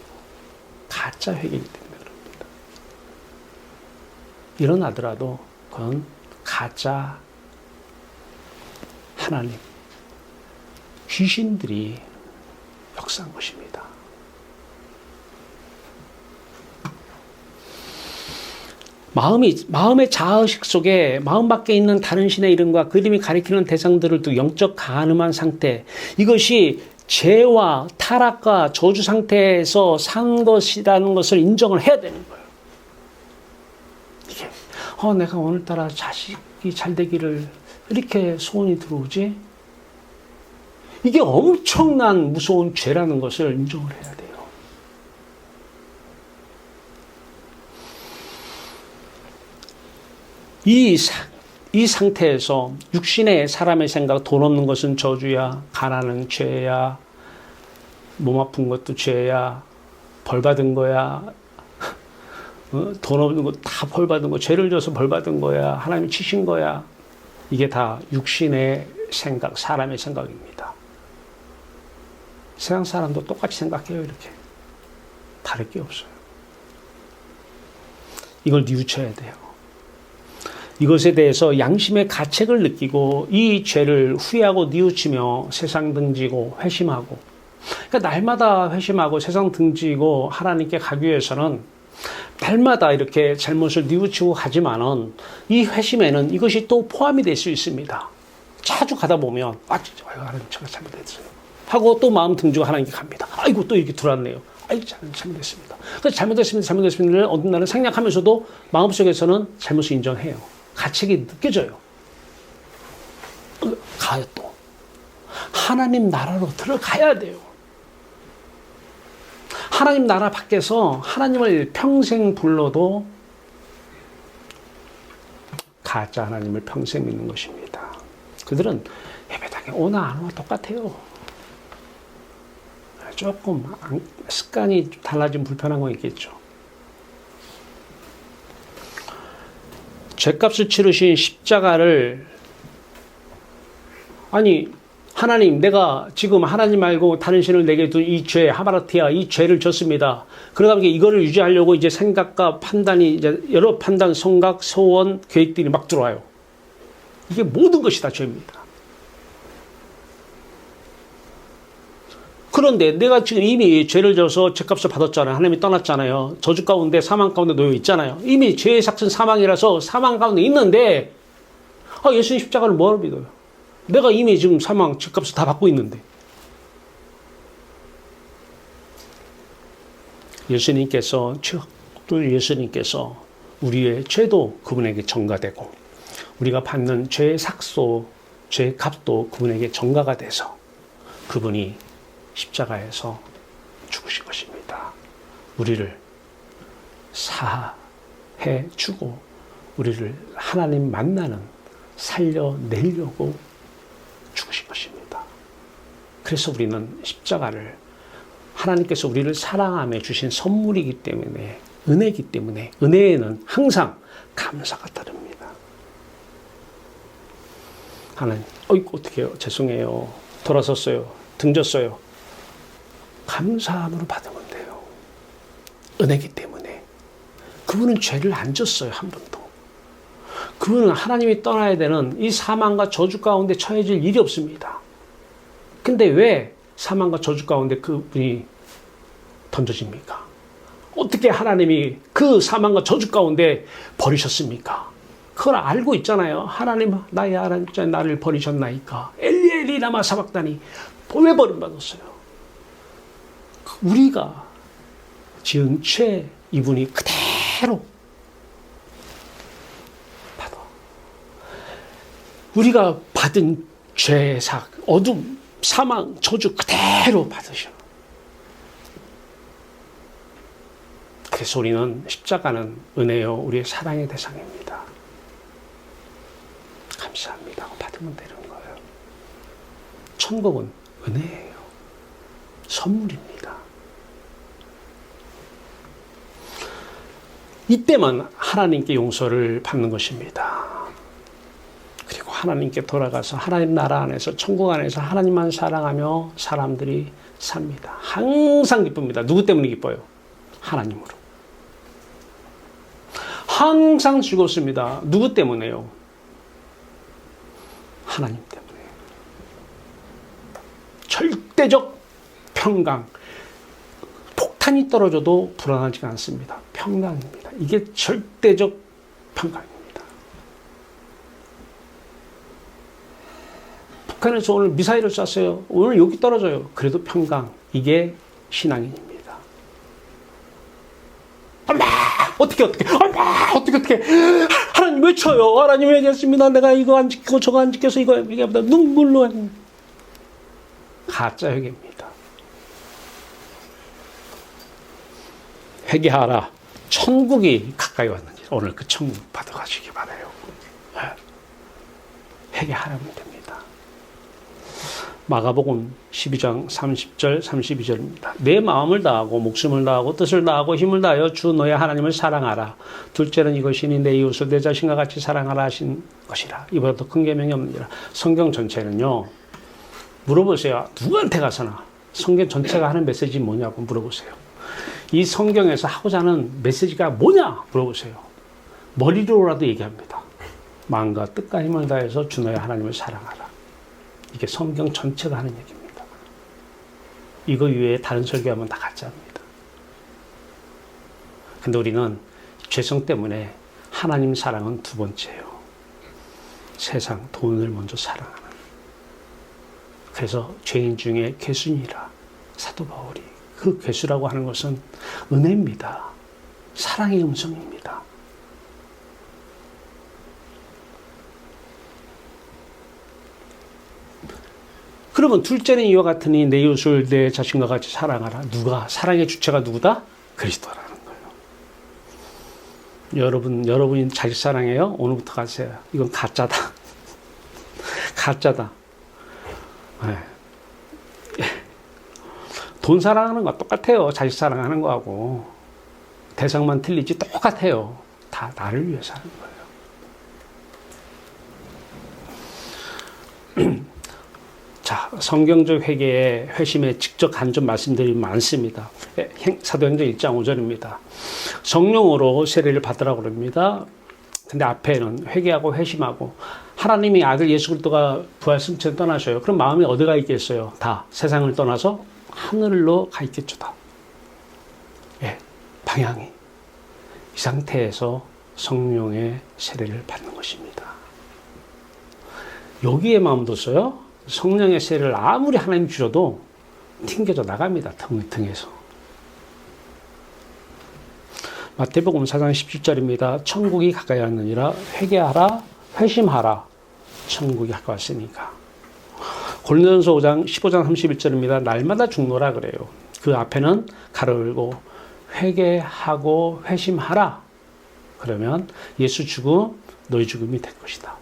가짜 회개이기 때문에 그럽니다. 일어나더라도 그건 가짜 하나님 귀신들이 역사한 것입니다. 마음의 자아의식 속에 마음 밖에 있는 다른 신의 이름과 그 이름이 가리키는 대상들을 두 영적 가늠한 상태, 이것이 죄와 타락과 저주 상태에서 산 것이라는 것을 인정을 해야 되는 거예요. 이게 내가 오늘따라 자식이 잘 되기를 이렇게 소원이 들어오지? 이게 엄청난 무서운 죄라는 것을 인정을 해야 돼요. 이 상태에서 육신의 사람의 생각, 돈 없는 것은 저주야, 가난은 죄야, 몸 아픈 것도 죄야, 벌 받은 거야, 돈 없는 거 다 벌 받은 거, 죄를 져서 벌 받은 거야, 하나님이 치신 거야. 이게 다 육신의 생각, 사람의 생각입니다. 세상 사람도 똑같이 생각해요, 이렇게. 다를 게 없어요. 이걸 뉘우쳐야 돼요. 이것에 대해서 양심의 가책을 느끼고 이 죄를 후회하고 뉘우치며 세상 등지고 회심하고, 그러니까 날마다 회심하고 세상 등지고 하나님께 가기 위해서는 날마다 이렇게 잘못을 뉘우치고 가지만은 이 회심에는 이것이 또 포함이 될 수 있습니다. 자주 가다 보면 진짜 하나님 제가 잘못했어요 하고 또 마음 등지고 하나님께 갑니다. 아이고 또 이렇게 들어왔네요. 잘못했습니다. 그래서 잘못했습니다를 어느 날은 생략하면서도 마음속에서는 잘못을 인정해요. 가책이 느껴져요. 가요 또. 하나님 나라로 들어가야 돼요. 하나님 나라 밖에서 하나님을 평생 불러도 가짜 하나님을 평생 믿는 것입니다. 그들은 예배당에 오나 안 오나 똑같아요. 조금 습관이 달라진 불편한 건 있겠죠. 죄값을 치르신 십자가를, 아니 하나님 내가 지금 하나님 말고 다른 신을 내게 둔 이 죄, 하마르티아 이 죄를 졌습니다. 그러다 보니까 이거를 유지하려고 이제 생각과 판단이 이제 여러 판단, 성각, 소원, 계획들이 막 들어와요. 이게 모든 것이 다 죄입니다. 그런데 내가 지금 이미 죄를 져서 죄값을 받았잖아요. 하나님이 떠났잖아요. 저주 가운데 사망 가운데 놓여 있잖아요. 이미 죄의 삭은 사망이라서 사망 가운데 있는데 예수님 십자가를 뭐하러 믿어요? 내가 이미 지금 사망 죄값을 다 받고 있는데. 예수님께서 우리의 죄도 그분에게 전가되고 우리가 받는 죄의 삭소, 죄의 값도 그분에게 전가가 돼서 그분이 십자가에서 죽으신 것입니다. 우리를 사해 주고 우리를 하나님 만나는 살려내려고 죽으신 것입니다. 그래서 우리는 십자가를 하나님께서 우리를 사랑하며 주신 선물이기 때문에, 은혜이기 때문에 은혜에는 항상 감사가 따릅니다. 하나님, 어떡해요? 죄송해요. 돌아섰어요. 등졌어요. 감사함으로 받으면 돼요. 은혜이기 때문에. 그분은 죄를 안 졌어요, 한 번도. 그분은 하나님이 떠나야 되는 이 사망과 저주 가운데 처해질 일이 없습니다. 근데 왜 사망과 저주 가운데 그분이 던져집니까? 어떻게 하나님이 그 사망과 저주 가운데 버리셨습니까? 그걸 알고 있잖아요. 하나님, 나의 하나님, 나를 버리셨나이까. 엘리 엘리 라마 사박다니. 왜 버림받았어요? 우리가 지은 죄 이분이 그대로 받아. 우리가 받은 죄삭, 어둠, 사망, 저주 그대로 받으셔. 그래서 우리는 십자가는 은혜요, 우리의 사랑의 대상입니다. 감사합니다. 받으면 되는 거예요. 천국은 은혜예요. 선물입니다. 이때만 하나님께 용서를 받는 것입니다. 그리고 하나님께 돌아가서 하나님 나라 안에서, 천국 안에서 하나님만 사랑하며 사람들이 삽니다. 항상 기쁩니다. 누구 때문에 기뻐요? 하나님으로. 항상 즐겁습니다. 누구 때문에요? 하나님 때문에. 절대적 평강. 폭탄이 떨어져도 불안하지가 않습니다. 평강입니다. 이게 절대적 평강입니다. 북한에서 오늘 미사일을 쐈어요. 오늘 여기 떨어져요. 그래도 평강. 이게 신앙인입니다. 어떻게 하나님 외쳐요. 하나님 외쳤습니다. 내가 이거 안 지키고 저거 안 지켜서 이거 얘기합니다. 눈물로 가짜 회개입니다. 회개하라. 천국이 가까이 왔는지 오늘 그 천국 받아가시기 바라요. 회개하라면 됩니다. 마가복음 12장 30절 32절입니다. 내 마음을 다하고 목숨을 다하고 뜻을 다하고 힘을 다하여 주 너의 하나님을 사랑하라. 둘째는 이것이니 내 이웃을 내 자신과 같이 사랑하라 하신 것이라. 이보다 더 큰 계명이 없느니라. 성경 전체는요. 물어보세요. 누구한테 가서나 성경 전체가 하는 메시지 뭐냐고 물어보세요. 이 성경에서 하고자 하는 메시지가 뭐냐 물어보세요. 머리로라도 얘기합니다. 마음과 뜻과 힘을 다해서 주 너의 하나님을 사랑하라. 이게 성경 전체가 하는 얘기입니다. 이거 이외에 다른 설교하면 다 가짜입니다. 근데 우리는 죄성 때문에 하나님 사랑은 두 번째예요. 세상, 돈을 먼저 사랑하는. 그래서 죄인 중에 괴순이라 사도 바울이 그 괴수라고 하는 것은 은혜입니다. 사랑의 음성입니다. 그러면 둘째는 이와 같으니 내 이웃을 내 자신과 같이 사랑하라. 누가? 사랑의 주체가 누구다? 그리스도라는 거예요. 여러분이 자식 사랑해요? 오늘부터 가세요. 이건 가짜다. 가짜다. 네. 돈 사랑하는 거 똑같아요. 자식 사랑하는 거하고. 대상만 틀리지 똑같아요. 다 나를 위해서 하는 거예요. 자, 성경적 회개의 회심에 직접 간접 말씀들이 많습니다. 사도행전 1장 5절입니다. 성령으로 세례를 받으라고 그럽니다. 근데 앞에는 회개하고 회심하고 하나님이 아들 예수 그리스도가 부활 승천 떠나셔요. 그럼 마음이 어디가 있겠어요? 다 세상을 떠나서 하늘로 가 있겠죠. 다. 예, 방향이. 이 상태에서 성령의 세례를 받는 것입니다. 여기에 마음 뒀어요. 성령의 세례를 아무리 하나님 주셔도 튕겨져 나갑니다. 등에서. 마태복음 4장 17절입니다. 천국이 가까이 왔느니라. 회개하라. 회심하라. 천국이 가까이 왔으니까. 고린도전서 15장 31절입니다. 날마다 죽노라 그래요. 그 앞에는 가로 열고 회개하고 회심하라. 그러면 예수 죽음 너희 죽음이 될 것이다.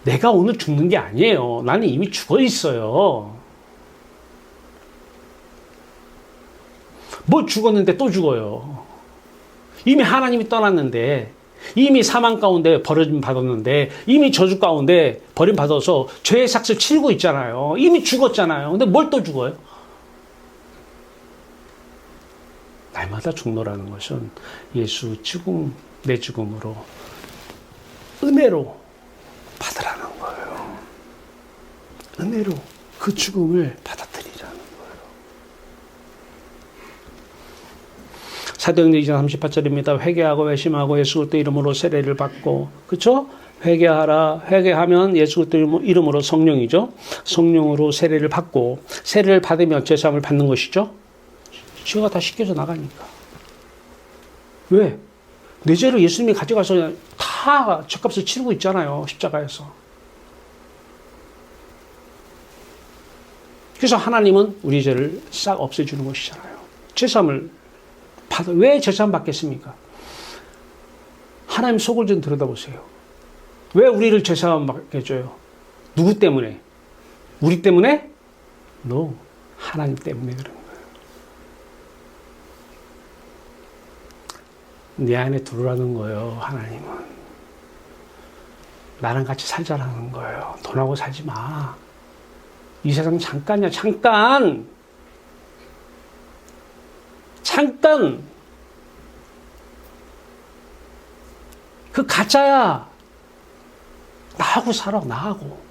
내가 오늘 죽는 게 아니에요. 나는 이미 죽어 있어요. 뭐 죽었는데 또 죽어요. 이미 하나님이 떠났는데, 이미 사망 가운데 버림 받았는데, 이미 저주 가운데 버림 받아서 죄의 삭을 치르고 있잖아요. 이미 죽었잖아요. 근데 뭘 또 죽어요? 날마다 죽노라는 것은 예수 죽음, 내 죽음으로 은혜로 은혜로 그 죽음을 받아들이라는 거예요. 사도행전 2장 38절입니다. 회개하고 회심하고 예수 그리스도 이름으로 세례를 받고, 그렇죠? 회개하라. 회개하면 예수 그리스도 이름으로 성령이죠. 성령으로 세례를 받고, 세례를 받으면 죄사함을 받는 것이죠. 죄가 다 씻겨져 나가니까. 왜? 내 죄를 예수님이 가져가서 다 죄값을 치르고 있잖아요. 십자가에서. 그래서 하나님은 우리 죄를 싹 없애주는 것이잖아요. 죄사함을 받아. 왜 죄사함 받겠습니까? 하나님 속을 좀 들여다보세요. 왜 우리를 죄사함 받게 해줘요? 누구 때문에? 우리 때문에? No. 하나님 때문에 그런 거예요. 내 안에 들어오라는 거예요. 하나님은. 나랑 같이 살자라는 거예요. 돈하고 살지 마. 이 세상 잠깐이야. 잠깐. 그 가짜야. 나하고 살아. 나하고.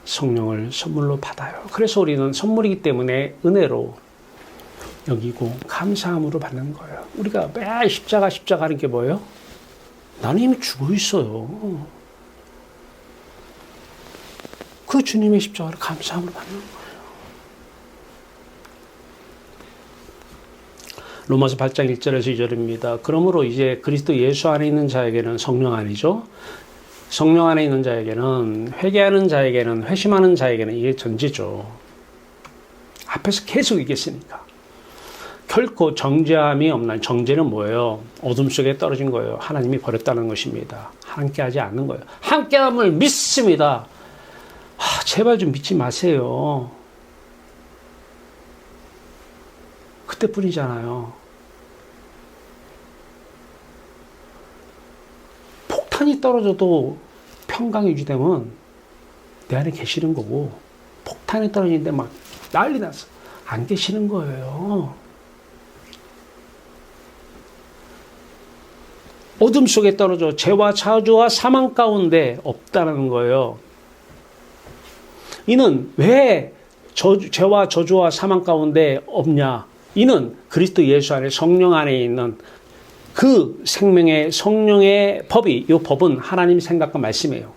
성령을 선물로 받아요. 그래서 우리는 선물이기 때문에 은혜로 여기고 감사함으로 받는 거예요. 우리가 매일 십자가 하는 게 뭐예요? 나는 이미 죽어 있어요. 그 주님의 십자가를 감사함으로 받는 거예요. 로마서 8장 1절에서 2절입니다. 그러므로 이제 그리스도 예수 안에 있는 자에게는 성령 안이죠. 성령 안에 있는 자에게는, 회개하는 자에게는, 회심하는 자에게는 이게 전제죠. 앞에서 계속 얘기했으니까. 결코 정죄함이 없는, 정죄는 뭐예요? 어둠 속에 떨어진 거예요. 하나님이 버렸다는 것입니다. 함께하지 않는 거예요. 함께함을 믿습니다. 제발 좀 믿지 마세요. 그때뿐이잖아요. 폭탄이 떨어져도 평강이 유지되면 내 안에 계시는 거고, 폭탄이 떨어지는데 막 난리 났어. 안 계시는 거예요. 어둠 속에 떨어져 죄와 저주와 사망 가운데 없다는 거예요. 이는 왜 죄와 저주와 사망 가운데 없냐? 이는 그리스도 예수 안에 성령 안에 있는 그 생명의 성령의 법이, 이 법은 하나님 생각과 말씀이에요.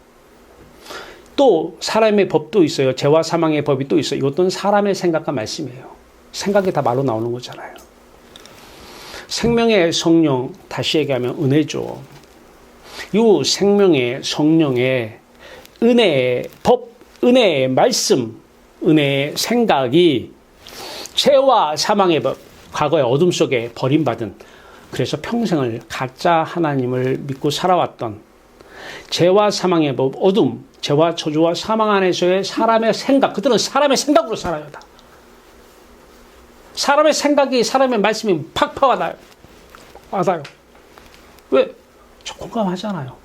또 사람의 법도 있어요. 죄와 사망의 법이 또 있어요. 이것도 사람의 생각과 말씀이에요. 생각이 다 말로 나오는 거잖아요. 생명의 성령, 다시 얘기하면 은혜죠. 이 생명의 성령의 은혜의 법, 은혜의 말씀, 은혜의 생각이 죄와 사망의 법, 과거의 어둠 속에 버림받은, 그래서 평생을 가짜 하나님을 믿고 살아왔던 죄와 사망의 법, 어둠, 죄와 저주와 사망 안에서의 사람의 생각, 그들은 사람의 생각으로 살아요. 다. 사람의 생각이, 사람의 말씀이 팍팍 와닿아요. 왜? 저 공감하잖아요.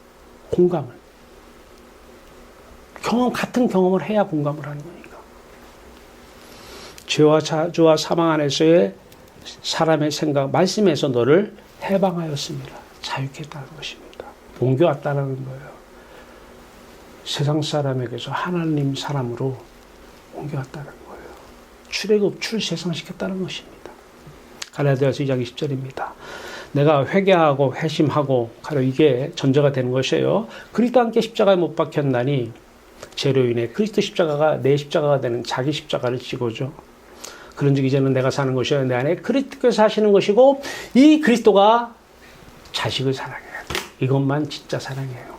공감을. 같은 경험을 해야 공감을 하는 거니까. 죄와 저주와 사망 안에서의 사람의 생각, 말씀에서 너를 해방하였습니다. 자유케 했다는 것입니다. 옮겨왔다는 거예요. 세상 사람에게서 하나님 사람으로 옮겨왔다는 거예요. 출애굽 출세상시켰다는 것입니다. 갈라디아서 2장 20절입니다. 내가 회개하고 회심하고, 바로 이게 전제가 되는 것이에요. 그리스도 함께 십자가에 못 박혔나니 죄로 인해 그리스도 십자가가 내 십자가가 되는 자기 십자가를 지고죠. 그런즉 이제는 내가 사는 것이 아니라 내 안에 그리스도께서 사시는 것이고, 이 그리스도가 자식을 사랑해야 돼. 이것만 진짜 사랑해요.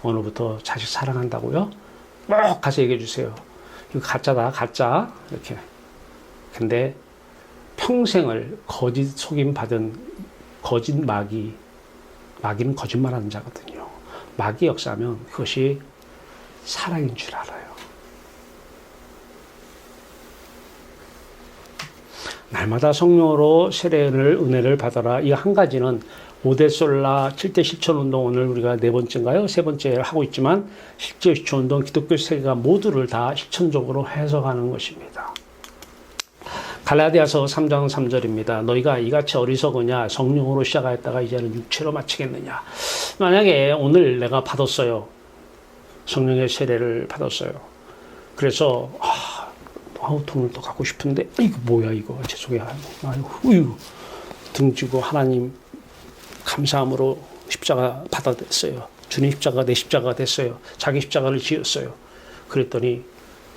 오늘부터 자식 사랑한다고요? 꼭 가서 얘기해 주세요. 이거 가짜다, 가짜. 이렇게. 근데 평생을 거짓 속임 받은 거짓 마귀는 거짓말하는 자거든요. 마귀 역사하면 그것이 사랑인 줄 알아요. 날마다 성령으로 세례를, 은혜를 받아라. 이 한 가지는 5대 솔라 7대 실천 운동, 오늘 우리가 4번째인가요? 3번째 하고 있지만, 실제 실천 운동, 기독교 세계가 모두를 다 실천적으로 해석하는 것입니다. 갈라디아서 3장 3절입니다. 너희가 이같이 어리석으냐 성령으로 시작하였다가 이제는 육체로 마치겠느냐. 만약에 오늘 내가 받았어요. 성령의 세례를 받았어요. 그래서 돈을 더 갖고 싶은데 이거 뭐야 이거 죄송해요. 아이고 등지고 하나님 감사함으로 십자가 받아들였어요. 주님 십자가가 내 십자가가 됐어요. 자기 십자가를 지었어요. 그랬더니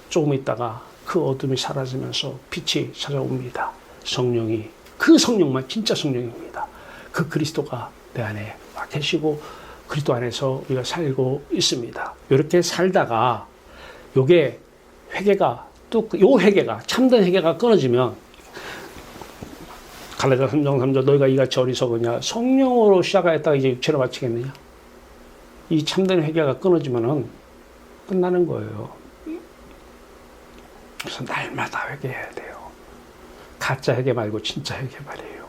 조금 있다가 그 어둠이 사라지면서 빛이 찾아옵니다. 성령이, 그 성령만 진짜 성령입니다. 그 그리스도가 내 안에 와 계시고 그리스도 안에서 우리가 살고 있습니다. 이렇게 살다가 요게 회개가 또 요 회개가 참된 회개가 끊어지면 갈라디아 3장 3절 너희가 이같이 어리석으냐 성령으로 시작하였다가 이제 육체로 마치겠느냐. 이 참된 회개가 끊어지면은 끝나는 거예요. 그래서 날마다 회개해야 돼요. 가짜 회개 말고 진짜 회개 말이에요.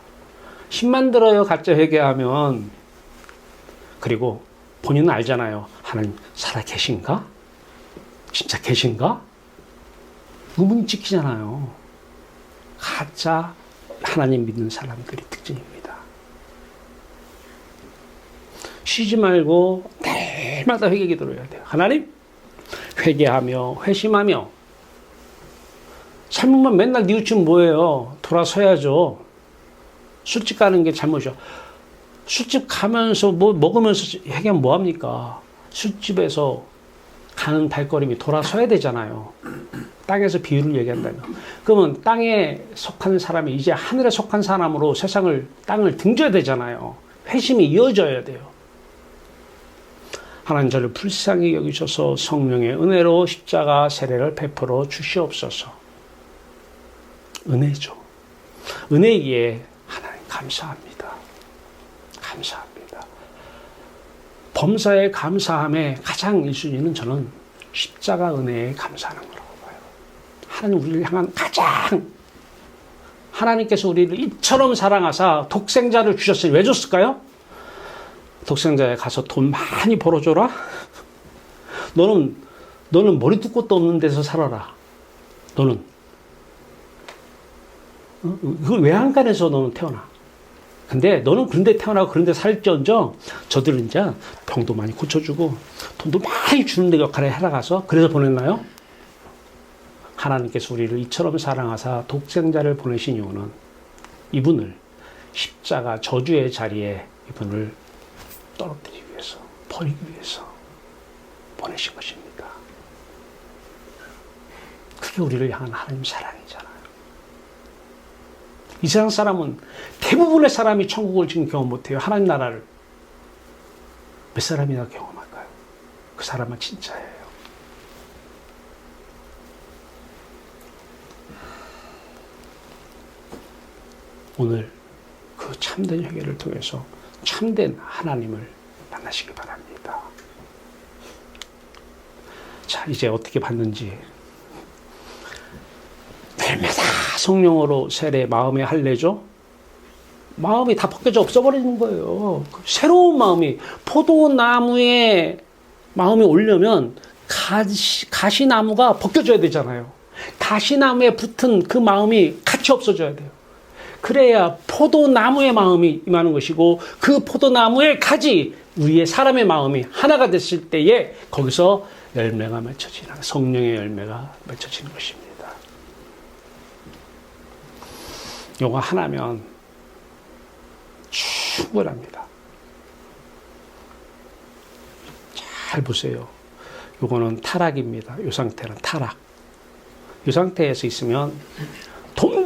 힘만 들어요. 가짜 회개하면. 그리고 본인은 알잖아요. 하나님 살아 계신가? 진짜 계신가? 의문이 찍히잖아요. 가짜 하나님 믿는 사람들이 특징입니다. 쉬지 말고 날마다 회개 기도를 해야 돼요. 하나님 회개하며 회심하며 삶만 맨날 뉘우치면 뭐예요? 돌아서야죠. 술집 가는 게 잘못이죠. 술집 가면서 뭐 먹으면서 회개하면 뭐합니까? 술집에서 가는 발걸음이 돌아서야 되잖아요. 땅에서 비유를 얘기한다면. 그러면 땅에 속한 사람이 이제 하늘에 속한 사람으로 땅을 등져야 되잖아요. 회심이 이어져야 돼요. 하나님 저를 불쌍히 여기셔서 성령의 은혜로 십자가 세례를 베풀어 주시옵소서. 은혜죠. 은혜기에 하나님 감사합니다. 감사합니다. 범사에 감사함의 가장 1순위는 저는 십자가 은혜에 감사하는 거라고 봐요. 하나님 우리를 향한 가장 하나님께서 우리를 이처럼 사랑하사 독생자를 주셨으니 왜 줬을까요? 독생자에 가서 돈 많이 벌어줘라. 너는 머리도 끝도 없는 데서 살아라. 너는 그 외양간에서 너는 태어나. 근데 너는 그런 데 태어나고 그런 데 살지언정 저들은 이제 병도 많이 고쳐주고 돈도 많이 주는 데 역할을 해라 가서 그래서 보냈나요? 하나님께서 우리를 이처럼 사랑하사 독생자를 보내신 이유는 이분을 십자가 저주의 자리에 이분을 떨어뜨리기 위해서, 버리기 위해서 보내신 것입니다. 그게 우리를 향한 하나님 사랑이잖아요. 이 세상 사람은 대부분의 사람이 천국을 지금 경험 못해요. 하나님 나라를. 몇 사람이나 경험할까요? 그 사람은 진짜예요. 오늘 그 참된 회개를 통해서 참된 하나님을 만나시기 바랍니다. 자, 이제 어떻게 받는지. 날마다 성령으로 세례 마음의 할례죠. 마음이 다 벗겨져 없어버리는 거예요. 새로운 마음이 포도나무에 마음이 오려면 가시나무가 벗겨져야 되잖아요. 가시나무에 붙은 그 마음이 같이 없어져야 돼요. 그래야 포도나무의 마음이 임하는 것이고 그 포도나무의 가지 우리의 사람의 마음이 하나가 됐을 때에 거기서 열매가 맺혀지는 성령의 열매가 맺혀지는 것입니다. 요거 하나면 충분합니다. 잘 보세요. 요거는 타락입니다. 요 상태는 타락. 요 상태에서 있으면 돈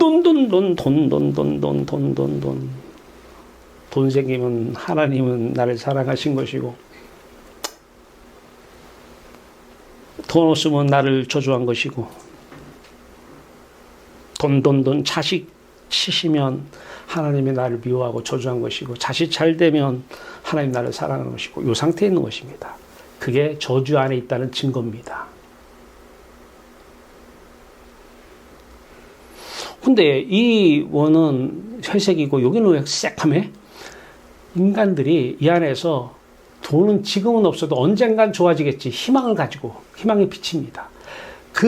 생기면 하나님은 나를 사랑하신 것이고 돈 없으면 나를 저주한 것이고 돈 자식 치시면 하나님이 나를 미워하고 저주한 것이고 자식 잘 되면 하나님 나를 사랑하는 것이고 이 상태에 있는 것입니다. 그게 저주 안에 있다는 증거입니다. 근데 이 원은 회색이고 여기는 왜 새카매? 인간들이 이 안에서 돈은 지금은 없어도 언젠간 좋아지겠지 희망을 가지고 희망의 빛입니다.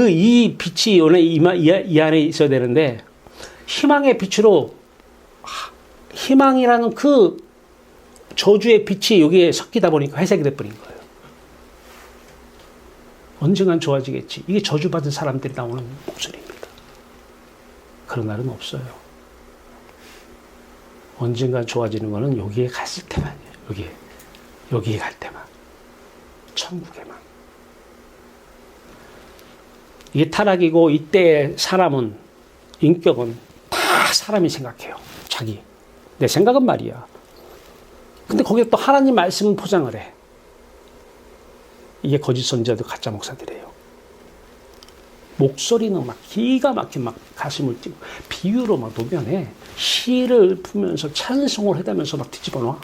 이 빛이 원래 이 안에 있어야 되는데 희망의 빛으로 희망이라는 그 저주의 빛이 여기에 섞이다 보니까 회색이 돼버린 거예요. 언젠간 좋아지겠지. 이게 저주받은 사람들이 나오는 목소리입니다. 그런 날은 없어요. 언젠간 좋아지는 거는 여기에 갔을 때만이에요. 여기에 갈 때만. 천국에만. 이게 타락이고 이때의 사람은, 인격은 다 사람이 생각해요. 내 생각은 말이야. 근데 거기에 또 하나님 말씀은 포장을 해. 이게 거짓 선지자들, 가짜 목사들이에요. 목소리는 막 기가 막힌 막 가슴을 띄고 비유로 막 녹여내. 시를 풀면서 찬송을 해대면서 막 뒤집어 놔.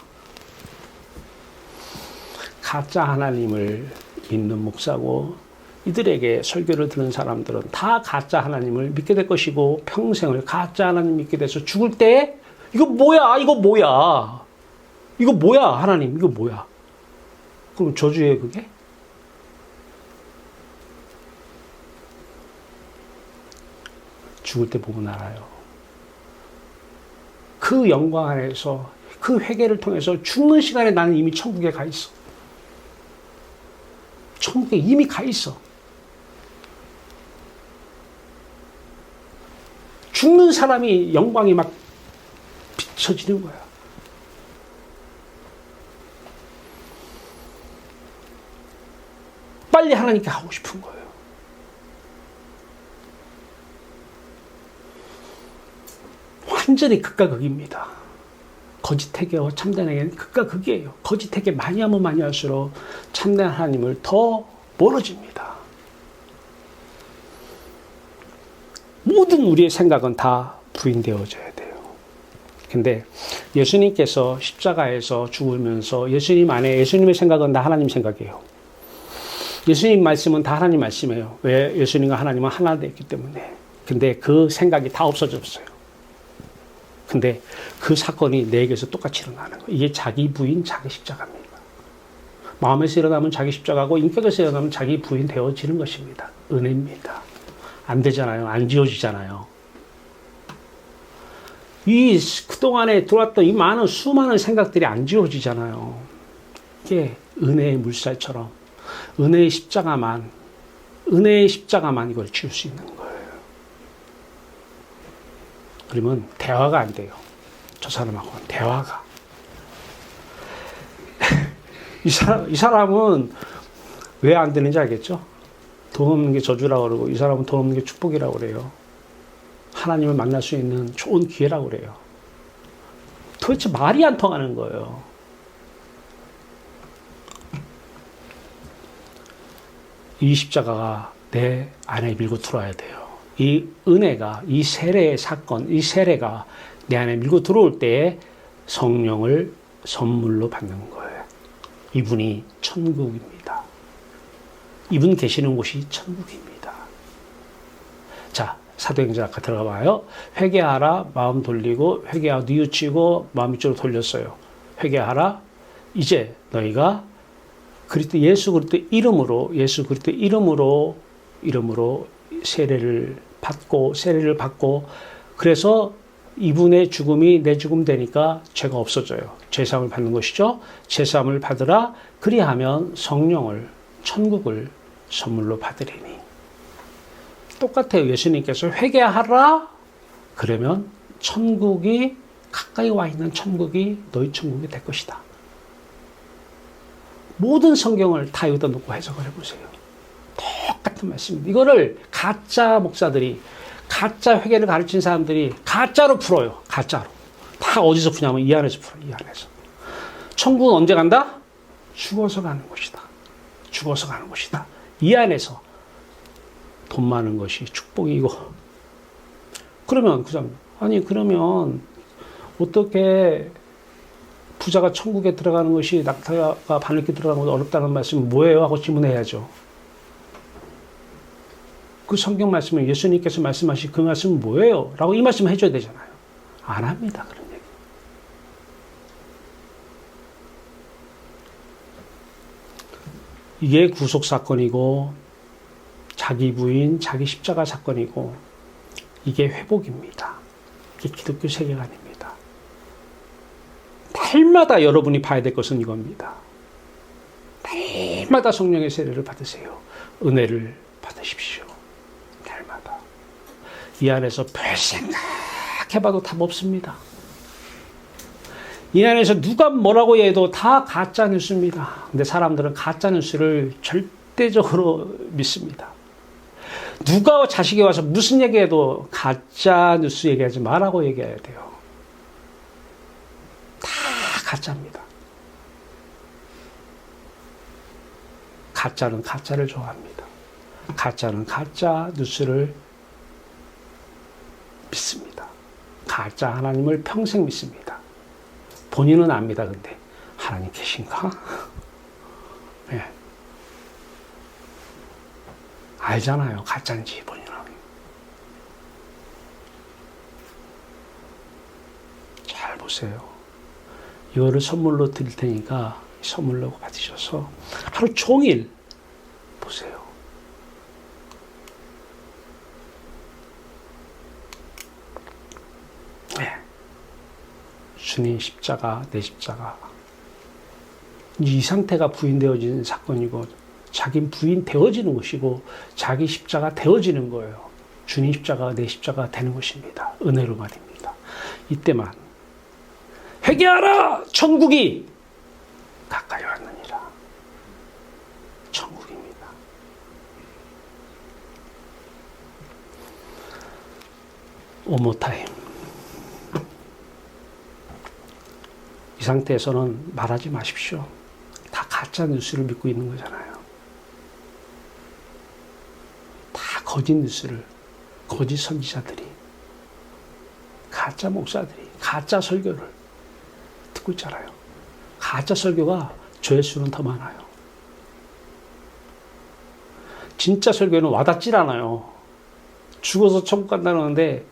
가짜 하나님을 믿는 목사고 이들에게 설교를 들은 사람들은 다 가짜 하나님을 믿게 될 것이고 평생을 가짜 하나님 믿게 돼서 죽을 때 이거 뭐야 하나님 이거 뭐야. 그럼 저주예요 그게? 죽을 때 보면 알아요. 그 영광 안에서 그 회개를 통해서 죽는 시간에 나는 이미 천국에 가 있어. 천국에 이미 가 있어. 죽는 사람이 영광이 막 비춰지는 거야. 빨리 하나님께 하고 싶은 거예요. 완전히 극과 극입니다. 거짓 회개와 참된 회개는 극과 극이에요. 거짓 회개 많이 하면 많이 할수록 참된 하나님을 더 멀어집니다. 모든 우리의 생각은 다 부인되어져야 돼요. 근데 예수님께서 십자가에서 죽으면서 예수님 안에 예수님의 생각은 다 하나님 생각이에요. 예수님 말씀은 다 하나님 말씀이에요. 왜? 예수님과 하나님은 하나 되었기 때문에. 근데 그 생각이 다 없어졌어요. 근데 그 사건이 내게서 똑같이 일어나는 거예요. 이게 자기 부인, 자기 십자가입니다. 마음에서 일어나면 자기 십자가고 인격에서 일어나면 자기 부인 되어지는 것입니다. 은혜입니다. 안 되잖아요. 안 지워지잖아요. 그동안에 들어왔던 이 수많은 생각들이 안 지워지잖아요. 이게 은혜의 물살처럼 은혜의 십자가만 이걸 지울 수 있는 거예요. 그러면 대화가 안 돼요. 저 사람하고는 대화가. 이 사람은 왜 안 되는지 알겠죠? 돈 없는 게 저주라고 그러고 이 사람은 돈 없는 게 축복이라고 그래요. 하나님을 만날 수 있는 좋은 기회라고 그래요. 도대체 말이 안 통하는 거예요. 이 십자가가 내 안에 밀고 들어와야 돼요. 이 은혜가, 이 세례의 사건, 이 세례가 내 안에 밀고 들어올 때에 성령을 선물로 받는 거예요. 이분이 천국입니다. 이분 계시는 곳이 천국입니다. 자, 사도행전 아까 들어가 봐요. 회개하라, 마음 돌리고, 회개하고 뉘우치고, 마음 이쪽으로 돌렸어요. 회개하라, 이제 너희가 예수 그리스도 이름으로 세례를 받고, 그래서 이분의 죽음이 내 죽음 되니까 죄가 없어져요. 죄사함을 받는 것이죠. 죄사함을 받으라. 그리하면 성령을, 천국을 선물로 받으리니. 똑같아요. 예수님께서 회개하라. 그러면 천국이, 가까이 와 있는 천국이 너희 천국이 될 것이다. 모든 성경을 다 여기다 놓고 해석을 해보세요. 똑같은 말씀입니다. 이거를 가짜 목사들이, 가짜 회개를 가르친 사람들이 가짜로 풀어요. 가짜로. 다 어디서 푸냐면 이 안에서 풀어요. 이 안에서. 천국은 언제 간다? 죽어서 가는 곳이다. 죽어서 가는 곳이다. 이 안에서 돈 많은 것이 축복이고. 그러면 그러면 어떻게 부자가 천국에 들어가는 것이 낙타가 바늘길 들어가는 것보다 어렵다는 말씀은 뭐예요? 하고 질문해야죠. 그 성경 말씀은 예수님께서 말씀하신 그 말씀은 뭐예요? 라고 이 말씀을 해줘야 되잖아요. 안 합니다. 그런 얘기. 이게 구속사건이고 자기 부인, 자기 십자가 사건이고 이게 회복입니다. 이게 기독교 세계관입니다. 날마다 여러분이 봐야 될 것은 이겁니다. 날마다 성령의 세례를 받으세요. 은혜를 받으십시오. 날마다. 이 안에서 별 생각해봐도 답 없습니다. 이 안에서 누가 뭐라고 해도 다 가짜 뉴스입니다. 근데 사람들은 가짜 뉴스를 절대적으로 믿습니다. 누가 자식이 와서 무슨 얘기해도 가짜 뉴스 얘기하지 말라고 얘기해야 돼요. 다 가짜입니다. 가짜는 가짜를 좋아합니다. 가짜는 가짜 뉴스를 믿습니다. 가짜 하나님을 평생 믿습니다. 본인은 압니다. 근데 하나님 계신가? 네. 알잖아요. 가짜인지 본인은. 잘 보세요. 이거를 선물로 드릴 테니까 선물로 받으셔서 하루 종일 보세요. 네. 주님 십자가, 내 십자가. 이 상태가 부인되어지는 사건이고, 자기 부인 되어지는 것이고, 자기 십자가 되어지는 거예요. 주님 십자가, 내 십자가 되는 것입니다. 은혜로 말입니다. 이때만 회개하라! 천국이 가까이 왔느니라. 천국입니다. One more time. 이 상태에서는 말하지 마십시오. 다 가짜 뉴스를 믿고 있는 거잖아요. 다 거짓 뉴스를, 거짓 선지자들이, 가짜 목사들이, 가짜 설교를 듣고 있잖아요. 가짜 설교가 조회수는 더 많아요. 진짜 설교는 와닿질 않아요. 죽어서 천국 간다는데,